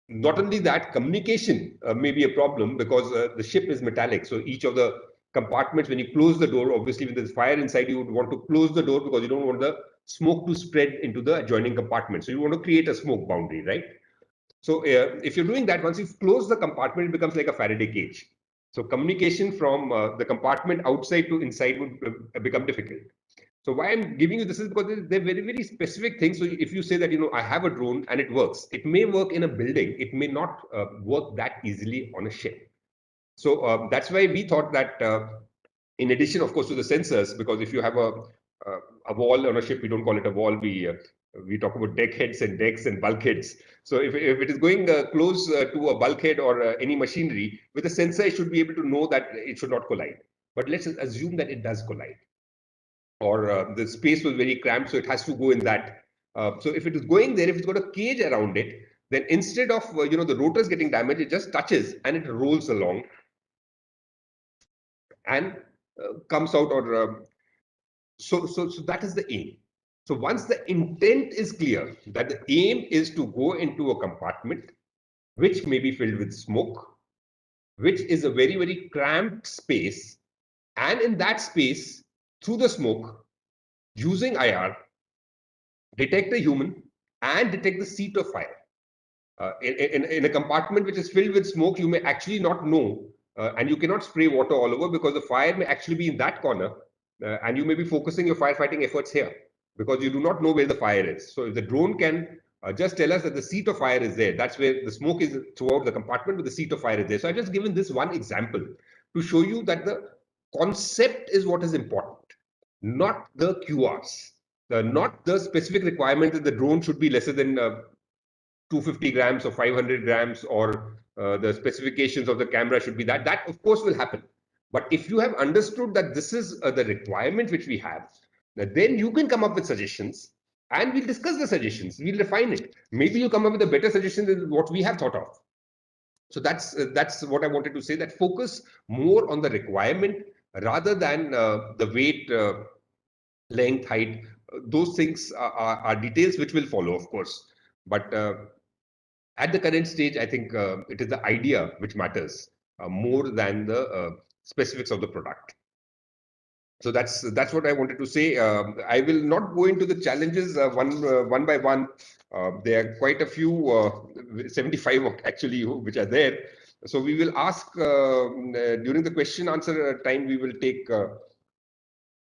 Not only that, communication may be a problem because the ship is metallic. So each of the compartments, when you close the door, obviously when there's fire inside, you would want to close the door because you don't want the smoke to spread into the adjoining compartment. So you want to create a smoke boundary, right? So if you're doing that, once you've closed the compartment, it becomes like a Faraday cage. So communication from the compartment outside to inside would become difficult. So why I'm giving you this is because they're very, very specific things. So if you say that, I have a drone and it works, it may work in a building. It may not work that easily on a ship. So that's why we thought that in addition, of course, to the sensors, because if you have a wall on a ship, we don't call it a wall. We talk about deck heads and decks and bulkheads. So if it is going close to a bulkhead or any machinery, with a sensor, it should be able to know that it should not collide. But let's assume that it does collide. Or the space was very cramped, so it has to go in that. So if it is going there, if it's got a cage around it, then instead of the rotors getting damaged, it just touches and it rolls along and comes out. Or so that is the aim. So once the intent is clear that the aim is to go into a compartment which may be filled with smoke, which is a very, very cramped space, and in that space, through the smoke, using IR, detect the human and detect the seat of fire. In a compartment which is filled with smoke, you may actually not know, and you cannot spray water all over because the fire may actually be in that corner, and you may be focusing your firefighting efforts here because you do not know where the fire is. So if the drone can just tell us that the seat of fire is there, that's where the smoke is throughout the compartment, but the seat of fire is there. So I've just given this one example to show you that the concept is what is important, not the QRs. Not the specific requirement that the drone should be lesser than 250 grams or 500 grams, or the specifications of the camera should be that. That, of course, will happen. But if you have understood that this is the requirement which we have, then you can come up with suggestions and we'll discuss the suggestions. We'll refine it. Maybe you come up with a better suggestion than what we have thought of. So that's what I wanted to say, that focus more on the requirement rather than the weight, length, height. Those things are details which will follow, of course. But at the current stage, I think it is the idea which matters more than the specifics of the product. So that's what I wanted to say. I will not go into the challenges one by one. There are quite a few, 75 actually, which are there. So we will ask during the question answer time. We will take.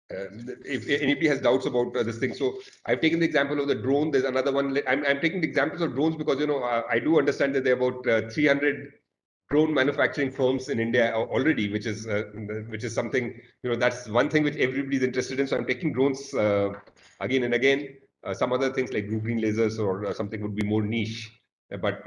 If anybody has doubts about this thing. So I've taken the example of the drone. There's another one. I'm taking the examples of drones because, I do understand that there are about 300 drone manufacturing firms in India already, which is something, that's one thing which everybody's interested in. So I'm taking drones again and again. Some other things like blue-green lasers or something would be more niche. But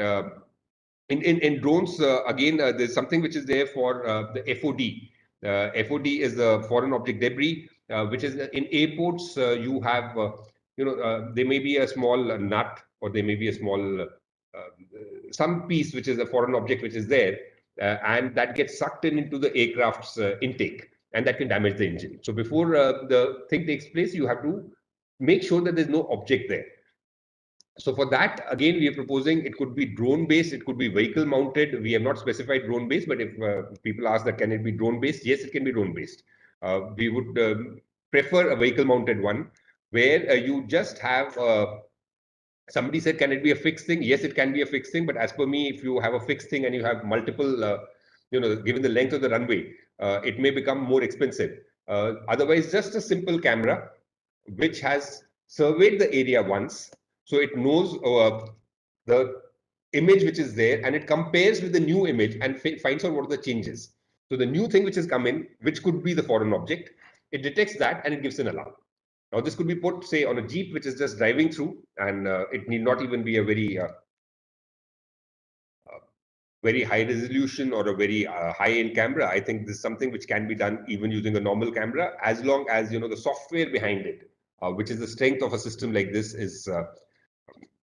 in drones, again, there's something which is there for the FOD. FOD is the foreign object debris, which is in airports. You have, there may be a small nut, or there may be a small some piece which is a foreign object which is there, and that gets sucked into the aircraft's intake, and that can damage the engine. So before the thing takes place, you have to make sure that there's no object there. So for that, again, we are proposing it could be drone-based, it could be vehicle-mounted. We have not specified drone-based, but if people ask that can it be drone-based, yes, it can be drone-based. We would prefer a vehicle-mounted one where you just have. Somebody said, can it be a fixed thing? Yes, it can be a fixed thing. But as per me, if you have a fixed thing and you have multiple, given the length of the runway, it may become more expensive. Otherwise, just a simple camera which has surveyed the area once. So it knows the image which is there, and it compares with the new image and finds out what are the changes. So the new thing which has come in, which could be the foreign object, it detects that and it gives an alarm. Now this could be put, say, on a Jeep which is just driving through, and it need not even be a very high resolution or a very high-end camera. I think this is something which can be done even using a normal camera, as long as the software behind it, which is the strength of a system like this, is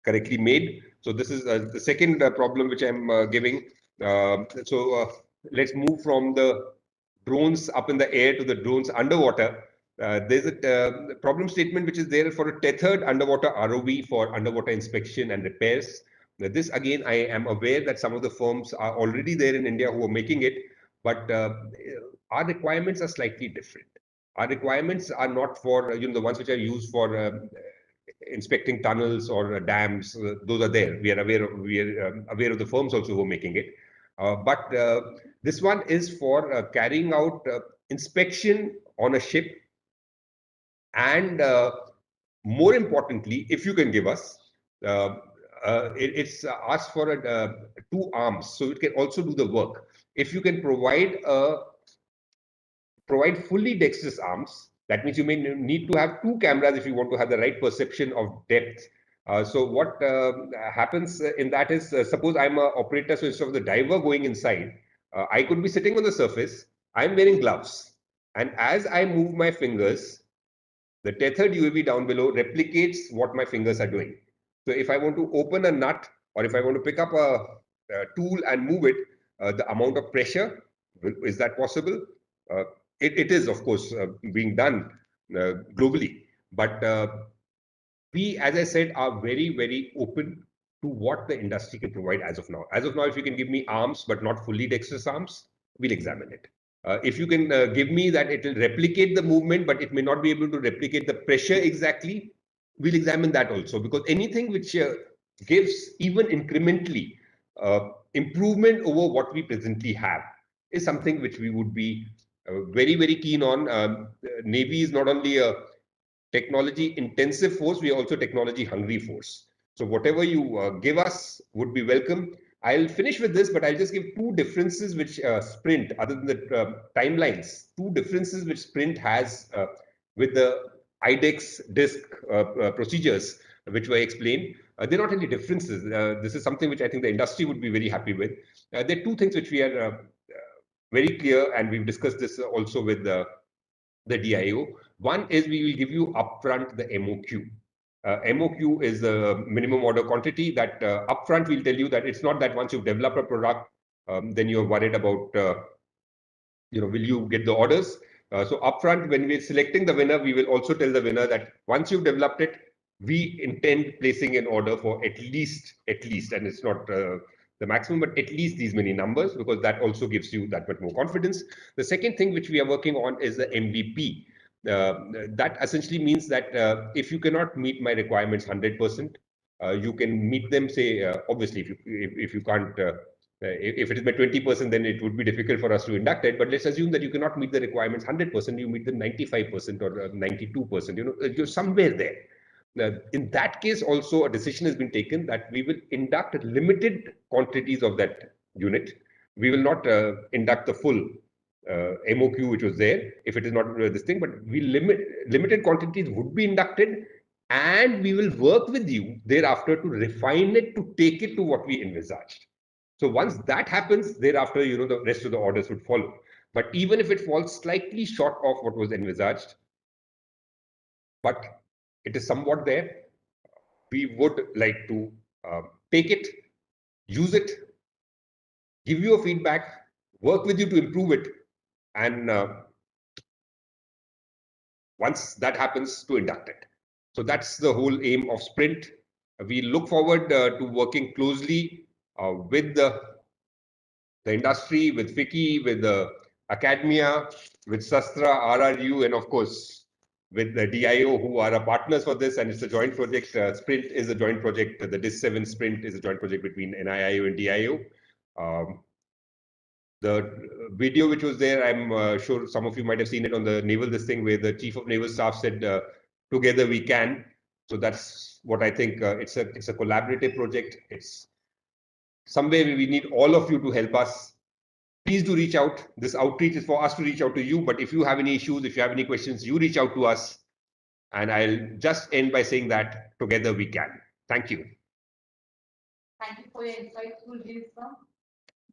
correctly made. So this is the second problem which I'm giving. Let's move from the drones up in the air to the drones underwater. There's a problem statement which is there for a tethered underwater ROV for underwater inspection and repairs. Now, this again, I am aware that some of the firms are already there in India who are making it, but our requirements are slightly different. Our requirements are not for the ones which are used for inspecting tunnels or dams. Those are there. We are aware of the firms also who are making it. But this one is for carrying out inspection on a ship, and more importantly, if you can give us, it's asked for 2 arms, so it can also do the work. If you can provide fully dexterous arms, that means you may need to have 2 cameras if you want to have the right perception of depth. So what happens in that is, suppose I'm an operator, so instead of the diver going inside, I could be sitting on the surface, I'm wearing gloves, and as I move my fingers, the tethered UAV down below replicates what my fingers are doing. So if I want to open a nut, or if I want to pick up a tool and move it, the amount of pressure, is that possible? It is, of course, being done globally. But we, as I said, are very, very open to what the industry can provide as of now. As of now, if you can give me arms, but not fully dexterous arms, we'll examine it. If you can give me that it will replicate the movement, but it may not be able to replicate the pressure exactly, we'll examine that also. Because anything which gives even incrementally improvement over what we presently have is something which we would be very, very keen on. Navy is not only a technology intensive force, we are also technology hungry force. So whatever you give us would be welcome. I'll finish with this, but I'll just give 2 differences which Sprint, other than the timelines, 2 differences which Sprint has with the iDEX disk procedures, which were explained. They're not any differences. This is something which I think the industry would be very happy with. There are 2 things which we are very clear, and we've discussed this also with the DIO. One is we will give you upfront the MOQ. MOQ is the minimum order quantity that upfront we'll tell you that it's not that once you've developed a product, then you're worried about, will you get the orders? So upfront, when we're selecting the winner, we will also tell the winner that once you've developed it, we intend placing an order for at least, and it's not the maximum, but at least these many numbers, because that also gives you that much more confidence. The second thing which we are working on is the MVP. That essentially means that if you cannot meet my requirements 100%, you can meet them, say, obviously, if you can't, if it is by 20%, then it would be difficult for us to induct it. But let's assume that you cannot meet the requirements 100%, you meet them 95% or 92%, you're somewhere there. In that case, also a decision has been taken that we will induct limited quantities of that unit. We will not induct the full MOQ which was there if it is not this thing, but we limited quantities would be inducted, and we will work with you thereafter to refine it, to take it to what we envisaged. So once that happens, thereafter, the rest of the orders would follow. But even if it falls slightly short of what was envisaged, but it is somewhat there, we would like to take it, use it, give you a feedback, work with you to improve it, and once that happens, to induct it. So that's the whole aim of Sprint. We look forward to working closely with the industry, with FICCI, with the academia, with SASTRA, RRU, and of course, with the DIO, who are our partners for this, and it's a joint project. Sprint is a joint project. The DIS7 Sprint is a joint project between NIIO and DIO. The video which was there, I'm sure some of you might have seen it on the Naval this thing, where the Chief of Naval Staff said, together we can. So that's what I think. It's a collaborative project. It's somewhere we need all of you to help us. Please do reach out. This outreach is for us to reach out to you. But if you have any issues, if you have any questions, you reach out to us. And I'll just end by saying that together we can. Thank you. Thank you for your insightful views, sir.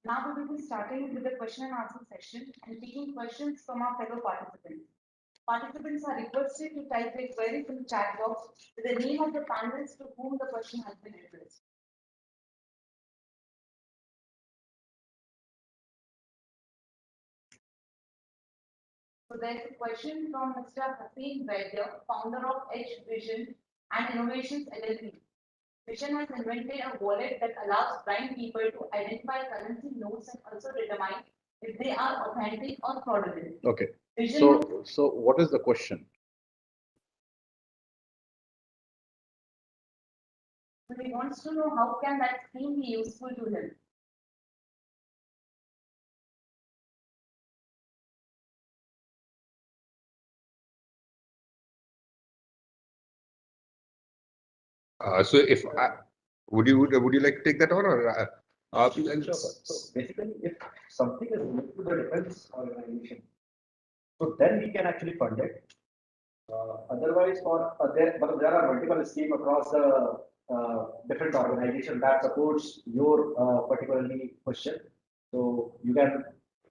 Now we will be starting with the question and answer session and taking questions from our fellow participants. Participants are requested to type their queries in the chat box with the name of the panelist to whom the question has been addressed. So there's a question from Mr. Haseem Vaidya, founder of H Vision and Innovations LLP. Vision has invented a wallet that allows blind people to identify currency notes and also determine if they are authentic or fraudulent. Okay. Vision So what is the question? So he wants to know how can that scheme be useful to him. So if would you like to take that on or? Sure. So basically, if something is linked to the defense organization, so then we can actually fund it. Otherwise, but there are multiple schemes across the different organizations that supports your particularly question. So you can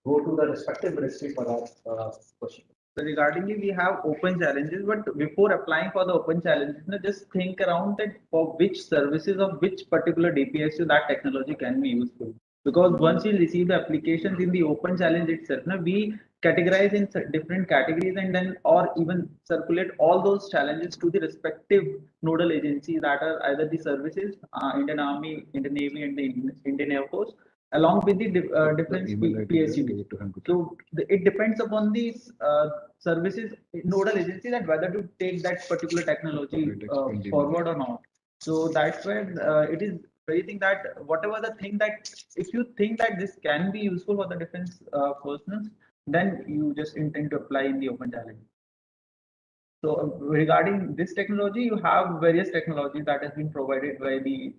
go to the respective ministry for that question. So regardingly, we have open challenges, but before applying for the open challenges, just think around that for which services of which particular DPSU that technology can be useful. Because once you receive the applications in the open challenge itself, we categorize in different categories and then or even circulate all those challenges to the respective nodal agencies that are either the services, Indian Army, Indian Navy, and the Indian Air Force, along with the different PSU. So it depends upon these services nodal agency that whether to take that particular technology forward or not. So that's where it is very thing that whatever the thing that if you think that this can be useful for the defense personnel, then you just intend to apply in the open challenge. So regarding this technology, you have various technologies that has been provided by these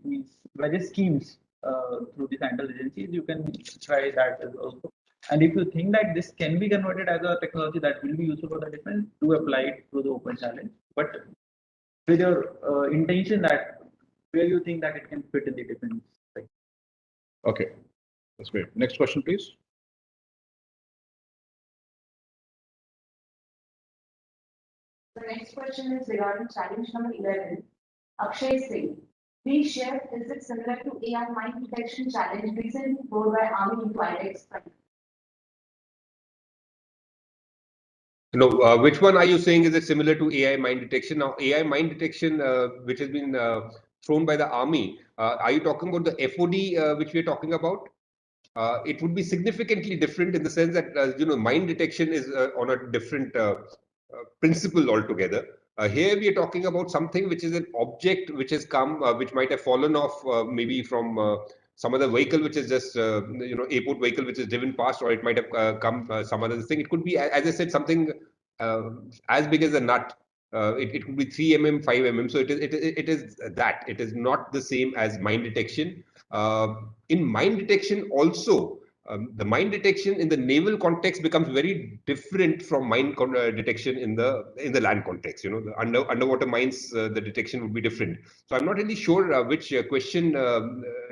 various schemes through the central agencies. You can try that as also. And if you think that this can be converted as a technology that will be useful for the defense, do apply it through the open challenge. But with your intention that where you think that it can fit in the defense. Okay, that's great. Next question, please. The next question is regarding challenge number 11. Akshay Singh, please share, is it similar to AI mine detection challenge recently brought by Army into iDEX? No, which one are you saying is it similar to AI mine detection? Now, AI mine detection, which has been thrown by the army, are you talking about the FOD which we're talking about? It would be significantly different in the sense that mine detection is on a different principle altogether. Here we are talking about something which is an object which has come, which might have fallen off maybe from some other vehicle which is just airport vehicle which is driven past, or it might have come some other thing. It could be, as I said, something as big as a nut. It could be 3 mm, 5 mm. So it is that. It is not the same as mine detection. In mine detection also, the mine detection in the naval context becomes very different from mine detection in the land context. The underwater mines, the detection would be different. So I'm not really sure which question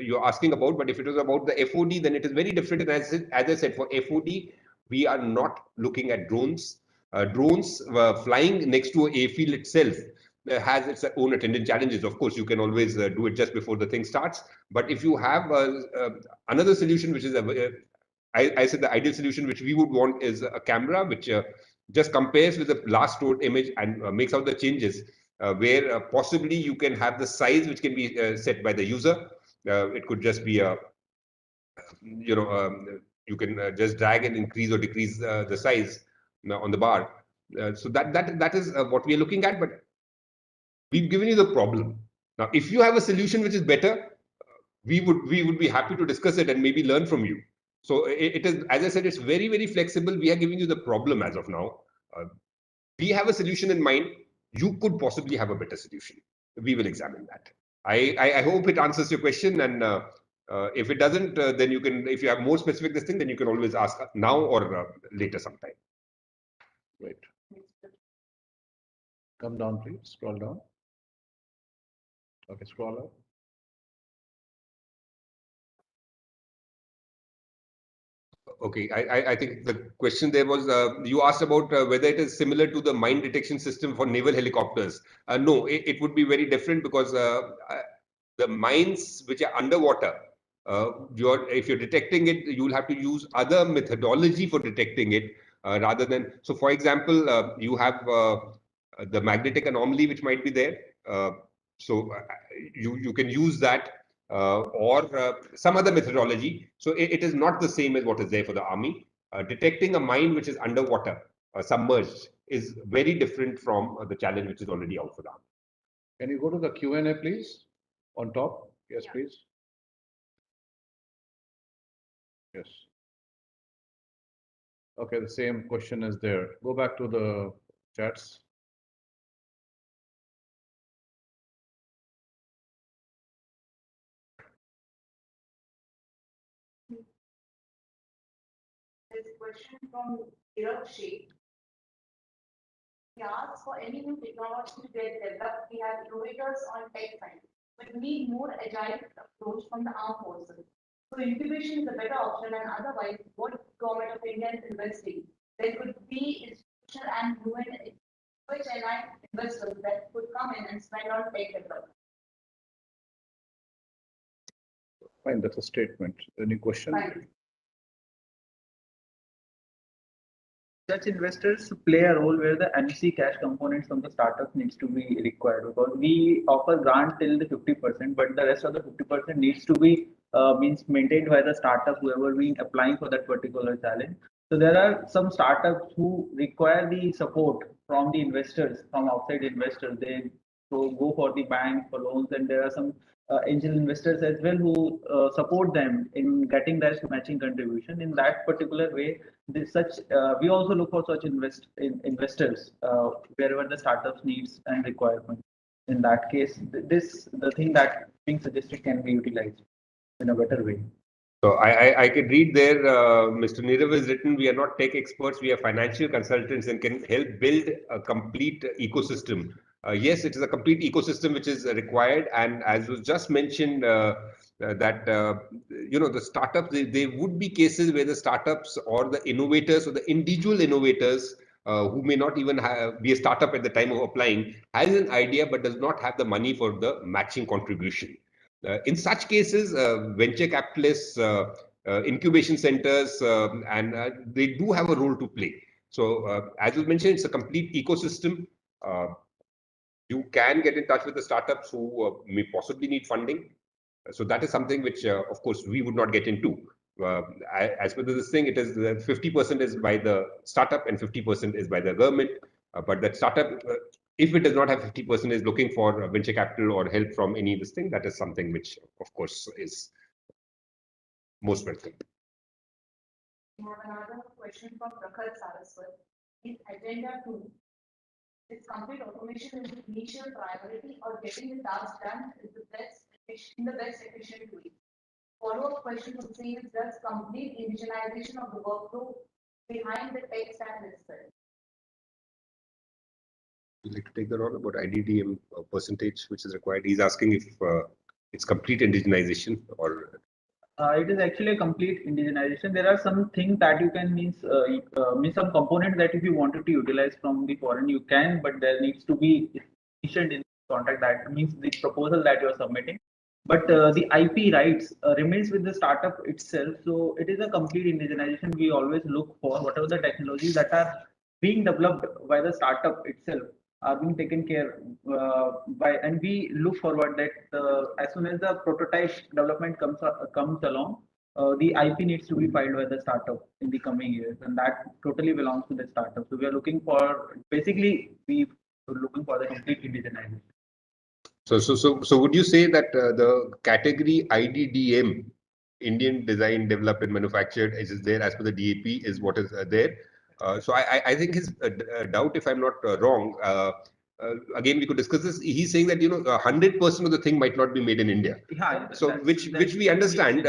you're asking about, but if it was about the FOD, then it is very different. And as I said, for FOD, we are not looking at drones. Drones flying next to an airfield itself has its own attendant challenges. Of course, you can always do it just before the thing starts. But if you have another solution, which is I said the ideal solution which we would want is a camera which just compares with the last stored image and makes out the changes, where possibly you can have the size which can be set by the user. It could just be a, you can just drag and increase or decrease the size on the bar. So that is what we are looking at. But we've given you the problem. Now, if you have a solution which is better, we would be happy to discuss it and maybe learn from you. So it is, as I said, it's very, very flexible. We are giving you the problem as of now. We have a solution in mind. You could possibly have a better solution. We will examine that. I hope it answers your question. And if it doesn't, then you can, if you have more specific this thing, then you can always ask now or later sometime. Right. Come down, please. Scroll down. Okay, scroll up. Okay, I think the question there was, you asked about whether it is similar to the mine detection system for naval helicopters. No, it would be very different because the mines which are underwater, if you're detecting it, you will have to use other methodology for detecting it rather than. So, for example, you have the magnetic anomaly which might be there. So you can use that. Or some other methodology. So it is not the same as what is there for the army. Detecting a mine which is underwater, submerged, is very different from the challenge which is already out for the army. Can you go to the Q&A, please? On top? Yes, Yeah. please. Yes. Okay, the same question is there. Go back to the chats. There's a question from Shri. He asks for any new technology to get developed. We have innovators on tech front, but we need more agile approach from the armed forces. So incubation is a better option, and otherwise, what government of India is investing? There could be institutional and human investors that could come in and spend on tech development. Fine, that's a statement. Any question? Fine. Such investors play a role where the MC cash components from the startup needs to be required, because we offer grant till the 50%, but the rest of the 50% needs to be means maintained by the startup, whoever been applying for that particular challenge. So there are some startups who require the support from the investors, from outside investors. They go for the bank for loans, and there are some angel investors as well who support them in getting that matching contribution. In that particular way, we also look for such investors wherever the startups needs and requirements. In that case, the thing that being suggested can be utilized in a better way. So I could read there, Mr. Nirav has written, we are not tech experts, we are financial consultants and can help build a complete ecosystem. Yes, it is a complete ecosystem which is required. And as was just mentioned, that, you know, the startups, there would be cases where the startups or the innovators or the individual innovators who may not even be a startup at the time of applying, has an idea but does not have the money for the matching contribution. In such cases, venture capitalists, incubation centers, and they do have a role to play. So, as you mentioned, it's a complete ecosystem. You can get in touch with the startups who may possibly need funding. So that is something which, of course, we would not get into. As per this thing, it is 50% is by the startup and 50% is by the government. But that startup, if it does not have 50%, is looking for venture capital or help from any of this thing, that is something which, of course, is most welcome. We have another question from Prakhar Saraswat. In Agenda 2, is complete automation is the initial priority, or getting the task done is the best efficient way? Follow-up question would say is, does complete indigenization of the workflow behind the tech stack itself? Would you like to take the role about IDDM percentage which is required? He's asking if it's complete indigenization or. It is actually a complete indigenization. There are some things that you can means some components that if you wanted to utilize from the foreign, you can, but there needs to be efficient in contract. That means the proposal that you are submitting. But the IP rights remains with the startup itself. So it is a complete indigenization. We always look for whatever the technologies that are being developed by the startup itself are being taken care by, and we look forward that as soon as the prototype development comes along, the IP needs to be filed by the startup in the coming years, and that totally belongs to the startup. So we are looking for, basically we are looking for the complete indigenization. So would you say that the category IDDM, Indian Design, Developed and Manufactured, is there as per the DAP is what is there? So I think his doubt, if I'm not wrong, again we could discuss this. He's saying that 100% of the thing might not be made in India. Yeah. So which we understand.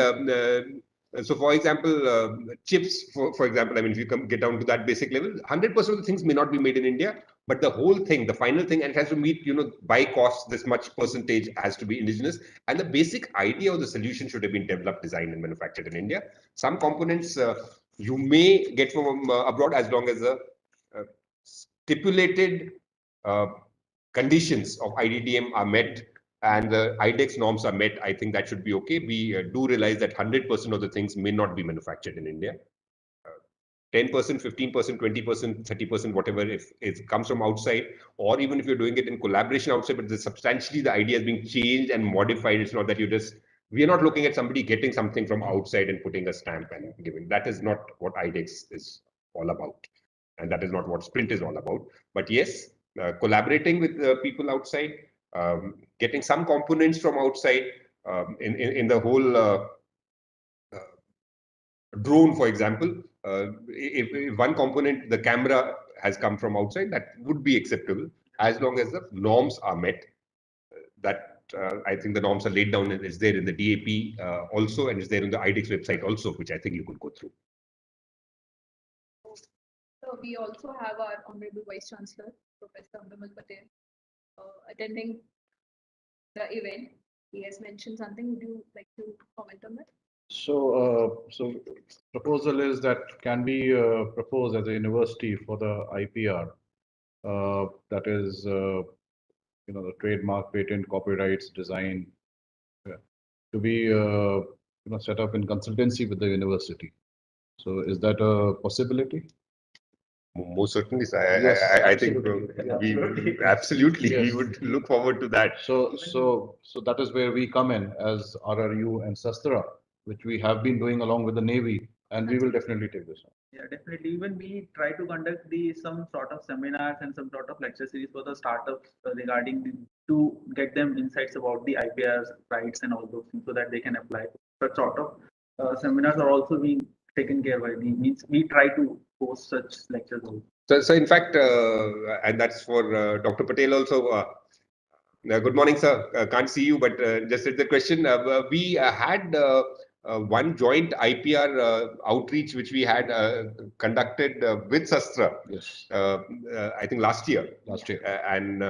So for example, chips, for example, I mean, if you get down to that basic level, 100% of the things may not be made in India, but the whole thing, the final thing, and it has to meet, by cost, this much percentage has to be indigenous. And the basic idea of the solution should have been developed, designed, and manufactured in India. Some components you may get from abroad as long as the stipulated conditions of IDDM are met and the iDEX norms are met. I think that should be okay. We do realize that 100% of the things may not be manufactured in India. 10%, 15%, 20%, 30%, whatever, if it comes from outside, or even if you're doing it in collaboration outside, but substantially the idea is being changed and modified. It's not that we are not looking at somebody getting something from outside and putting a stamp and giving. That is not what iDEX is all about. And that is not what Sprint is all about. But yes, collaborating with people outside, getting some components from outside in the whole drone, for example. If one component, the camera, has come from outside, that would be acceptable as long as the norms are met. That I think the norms are laid down and it's there in the DAP also, and it's there on the iDEX website also, which I think you could go through. So we also have our Honorable Vice Chancellor, Professor Hon'ble Patel, attending the event. He has mentioned something. Would you like to comment on that? So, proposal is that can we propose as a university for the IPR, that is, the trademark, patent, copyrights, design, to be set up in consultancy with the university. So, is that a possibility? Most certainly, sir. Yes, I think absolutely we Yes. would look forward to that. So that is where we come in as RRU and SASTRA, which we have been doing along with the Navy, and we will definitely take this on. Yeah, definitely. Even we try to conduct some sort of seminars and some sort of lecture series for the startups regarding to get them insights about the IPRs, rights, and all those things, so that they can apply. Such sort of seminars are also being taken care by the means. We try to host such lectures also. So in fact, and that's for Dr. Patel also. Good morning, sir. Can't see you, but just at the question, we had one joint IPR outreach which we had conducted with SASTRA. Yes. I think last year. Last year. And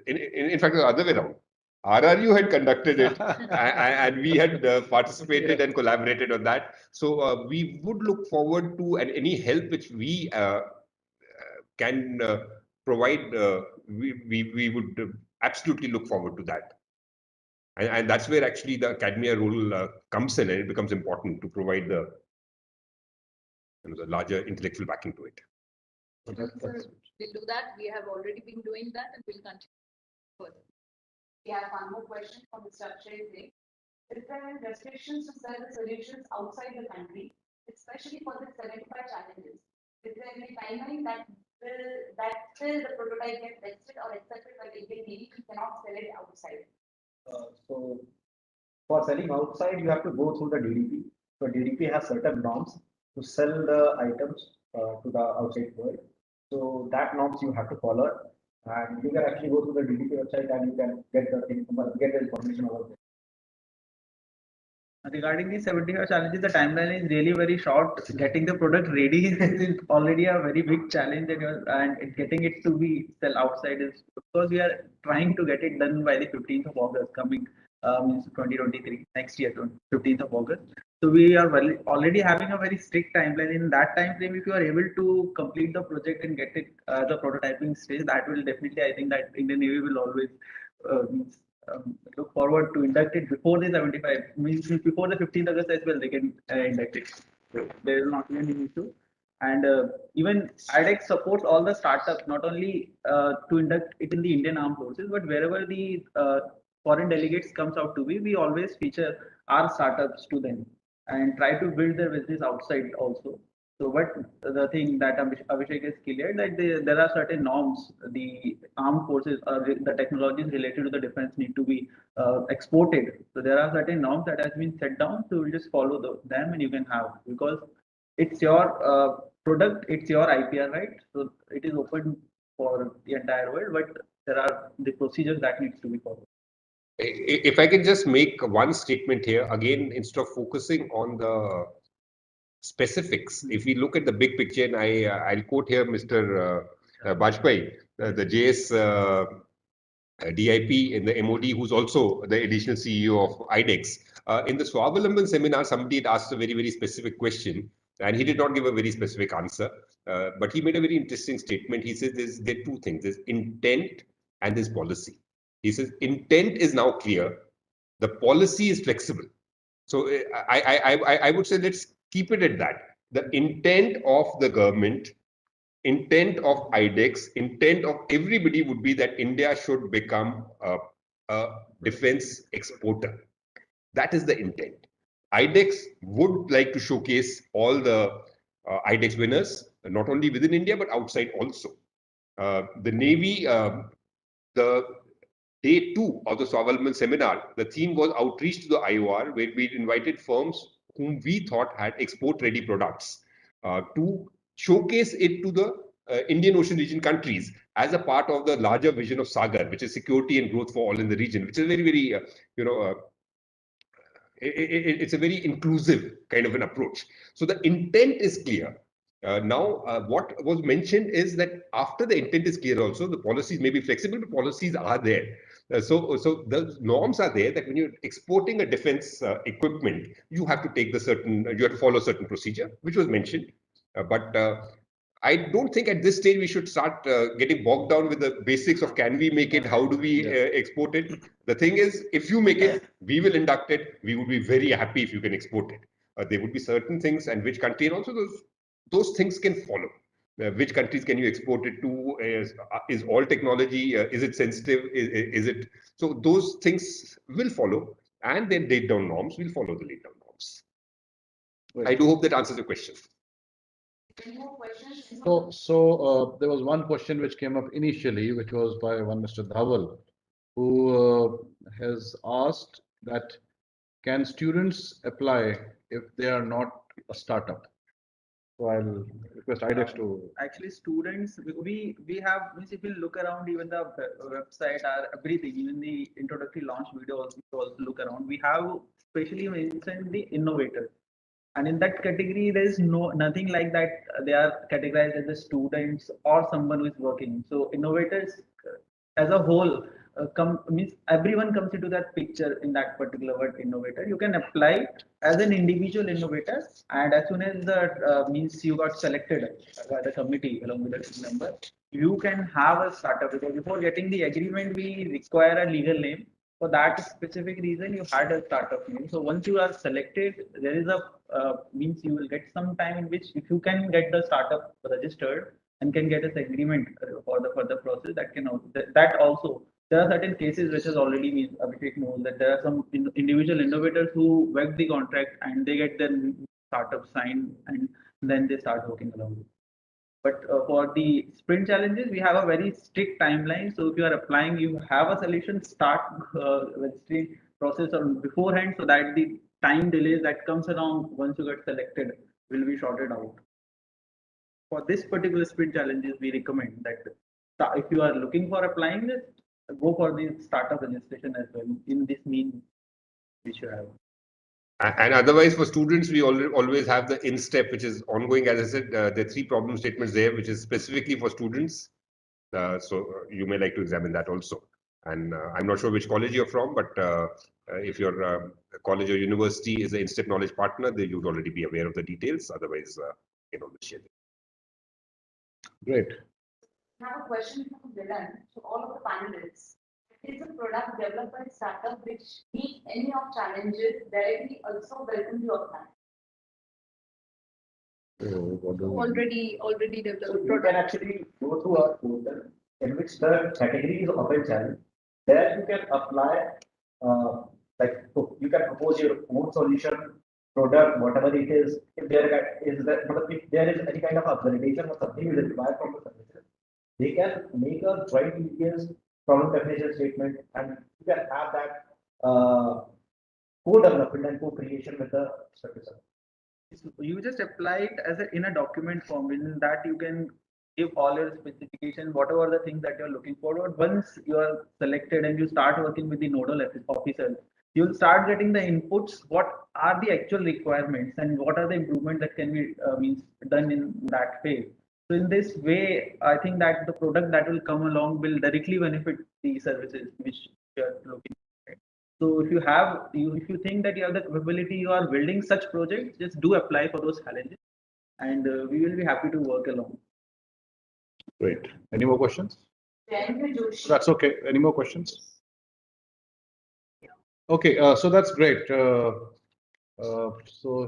in fact, the other way around. RRU had conducted it, and we had participated and collaborated on that. So we would look forward to any help which we can provide. We would absolutely look forward to that. And that's where actually the academia role comes in, and it becomes important to provide the larger intellectual backing to it. We'll do that. We have already been doing that, and we'll continue further. We have one more question from Mr. Akshay Singh. Is there any restrictions to sell the solutions outside the country, especially for the 75 challenges? Is there any timeline that till the prototype gets tested or accepted by the Indian Navy, you cannot sell it outside? So for selling outside, you have to go through the DDP. So DDP has certain norms to sell the items to the outside world. So that norms you have to follow, and you can actually go to the DDP website and you can get the information over there. Regarding the 75 challenges, the timeline is really very short. Getting the product ready is already a very big challenge, and getting it to be sell outside is, because we are trying to get it done by the 15th of August coming 2023, next year, 15th of August. So we are already having a very strict timeline. In that time frame, if you are able to complete the project and get it the prototyping stage, that will definitely, I think that Indian Navy will always look forward to induct it before the 75, means before the 15th August as well, they can induct it. So there will not be any issue. And even iDEX supports all the startups, not only to induct it in the Indian Armed Forces, but wherever the foreign delegates comes out to be, we always feature our startups to them and try to build their business outside also. So, but the thing that Abhishek is clear, that there are certain norms, the armed forces or the technologies related to the defense need to be exported. So there are certain norms that has been set down. So we'll just follow them, and you can have, because it's your product, it's your IPR, right? So it is open for the entire world, but there are the procedures that needs to be followed. If I can just make one statement here, again, instead of focusing on the specifics, if we look at the big picture, and I'll quote here Mr. Bajpai, the JS DIP in the MOD, who's also the additional CEO of iDEX. In the Swavlamban seminar, somebody had asked a very, very specific question, and he did not give a very specific answer, but he made a very interesting statement. He says there are two things: there's intent and there's policy. He says intent is now clear, the policy is flexible. So I would say let's keep it at that. The intent of the government, intent of iDEX, intent of everybody would be that India should become a defense exporter. That is the intent. iDEX would like to showcase all the iDEX winners, not only within India, but outside also. The Navy, the day 2 of the Swavlamban seminar, the theme was outreach to the IOR, where we invited firms whom we thought had export-ready products to showcase it to the Indian Ocean region countries as a part of the larger vision of Sagar, which is security and growth for all in the region, which is very, very, it's a very inclusive kind of an approach. So the intent is clear. Now, what was mentioned is that after the intent is clear also, the policies may be flexible, but policies are there. So the norms are there that when you're exporting a defense equipment, you have to take you have to follow a certain procedure, which was mentioned. But I don't think at this stage we should start getting bogged down with the basics of can we make it, how do we export it. The thing is, if you make it, we will induct it. We would be very happy if you can export it. There would be certain things and which country, and also those things can follow. Which countries can you export it to? Is all technology, is it sensitive? Is it? So those things will follow, and then laid down norms will follow the laid down norms. Right. I do hope that answers your question. Any more questions? So there was one question which came up initially, which was by one Mr. Dhaval, who has asked that can students apply if they are not a startup? So I'll request iDEX to. Actually, students, we have, if you look around, even the website, everything, even the introductory launch videos, we also look around. We have especially mentioned the innovators. And in that category, there is nothing like that. They are categorized as the students or someone who is working. So innovators as a whole means everyone comes into that picture in that particular word innovator. You can apply as an individual innovator, and as soon as the means you got selected by the committee along with the team member, you can have a startup. Because before getting the agreement, we require a legal name. For that specific reason, you had a startup name. So once you are selected, there is a means you will get some time in which if you can get the startup registered and can get this agreement for the process, that can also, that also there are certain cases which has already been Abhishek knows that there are some individual innovators who work the contract and they get their startup signed and then they start working along. But for the sprint challenges, we have a very strict timeline. So if you are applying, you have a solution, start registering process on beforehand so that the time delays that comes around once you get selected will be sorted out. For this particular sprint challenges, we recommend that if you are looking for applying this, go for the startup registration as well in this mean which you have. And otherwise, for students, we always have the in-step, which is ongoing. As I said, there are 3 problem statements there, which is specifically for students. So you may like to examine that also. And I'm not sure which college you're from, but if your college or university is an in-step knowledge partner, then you'd already be aware of the details. Otherwise, share them. Great. I have a question from Dylan to all of the panelists. Is a product developed by startup which meet any of challenges directly also welcome to apply? Already developed. So you can actually go through our portal in which the category is open challenge. There you can apply, you can propose your own solution, product, whatever it is. If there is any kind of accreditation or something is required from the services, they can make a joint details problem definition statement, and you can have that co-development and co-creation with the service. You just apply it as in a document form. In that you can give all your specifications, whatever the things that you're looking for. Once you are selected and you start working with the nodal officer, you'll start getting the inputs. What are the actual requirements and what are the improvements that can be done in that phase. So in this way, I think that the product that will come along will directly benefit the services which you are looking at. So if you think that you have the capability, you are building such projects, just do apply for those challenges, and we will be happy to work along. Great. Any more questions? Thank you, Joshi. That's okay. Any more questions? Okay, so that's great. So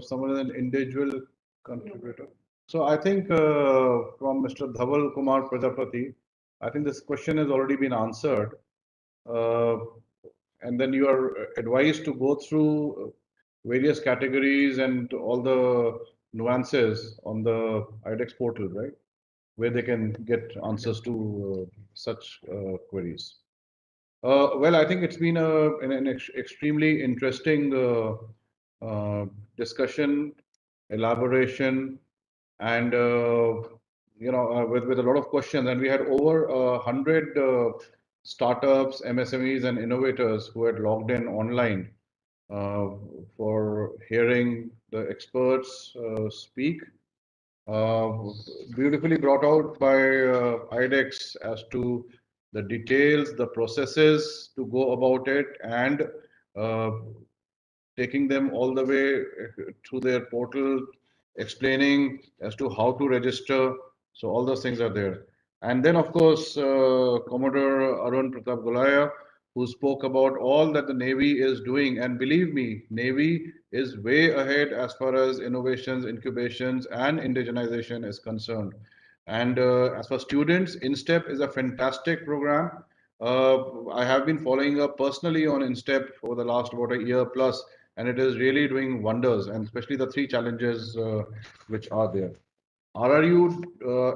someone is an individual contributor. So I think from Mr. Dhaval Kumar Prajapati, I think this question has already been answered. And then you are advised to go through various categories and all the nuances on the iDEX portal, right? Where they can get answers to such queries. Well, I think it's been an extremely interesting discussion, elaboration, and with a lot of questions. And we had over 100 startups, MSMEs, and innovators who had logged in online uh, for hearing the experts speak. Uh, Beautifully brought out by iDEX as to the details, the processes to go about it, and uh, taking them all the way through their portal, explaining as to how to register. So all those things are there. And then, of course, Commodore Arun Pratap Gulaya, who spoke about all that the Navy is doing. And believe me, Navy is way ahead as far as innovations, incubations, and indigenization is concerned. And as for students, InStep is a fantastic program. I have been following up personally on InStep for the last about a year plus, and it is really doing wonders, and especially the three challenges which are there. RRU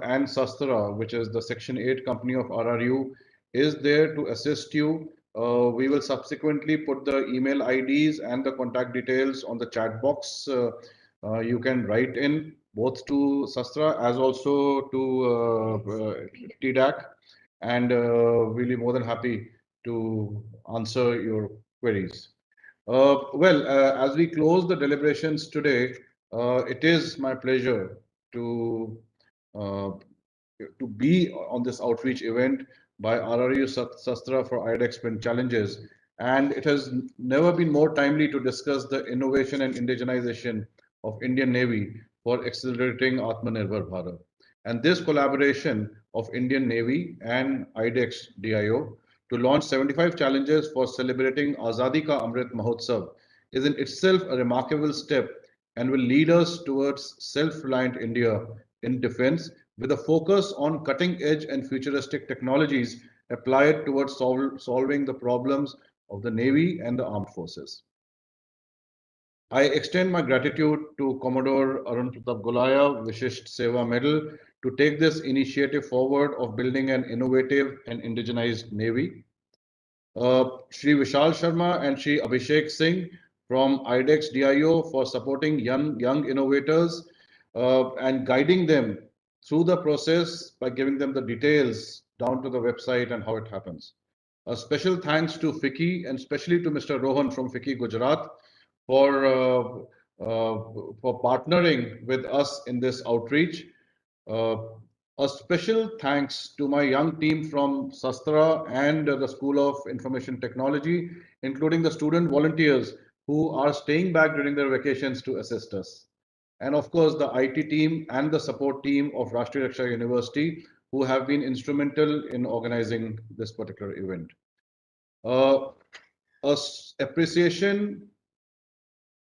and SASTRA, which is the Section 8 company of RRU, is there to assist you. We will subsequently put the email IDs and the contact details on the chat box. You can write in both to SASTRA as also to TDAC, and we'll be more than happy to answer your queries. As we close the deliberations today, it is my pleasure to uh, be on this outreach event by RRU-SASTRA for iDEX Sprint Challenges. And it has never been more timely to discuss the innovation and indigenization of Indian Navy for accelerating Atmanirbhar Bharat. And this collaboration of Indian Navy and iDEX DIO to launch 75 challenges for celebrating Azadi Ka Amrit Mahotsav is in itself a remarkable step and will lead us towards self-reliant India in defense with a focus on cutting-edge and futuristic technologies applied towards solving the problems of the Navy and the armed forces. I extend my gratitude to Commodore Arun Pratap Gulaya, Vishisht Seva Medal, to take this initiative forward of building an innovative and indigenized Navy. Shri Vishal Sharma and Shri Abhishek Singh from iDEX DIO for supporting young innovators and guiding them through the process by giving them the details down to the website and how it happens. A special thanks to FICCI and especially to Mr. Rohan from FICCI Gujarat for partnering with us in this outreach. Uh, a special thanks to my young team from Sastra and the School of Information Technology, including the student volunteers who are staying back during their vacations to assist us. And of course, the IT team and the support team of Rashtriya Raksha University, who have been instrumental in organizing this particular event. Appreciation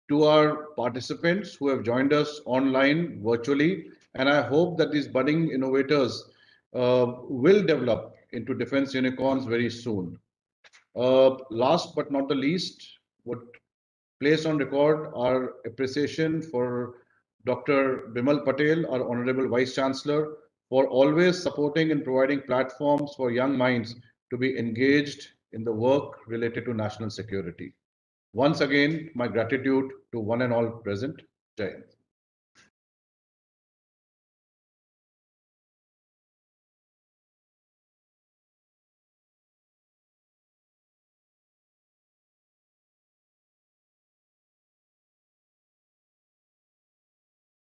to our participants who have joined us online virtually. And I hope that these budding innovators will develop into defense unicorns very soon. Last but not the least, would place on record our appreciation for Dr. Bimal Patel, our Honorable Vice Chancellor, for always supporting and providing platforms for young minds to be engaged in the work related to national security. Once again, my gratitude to one and all present. Jai Hind.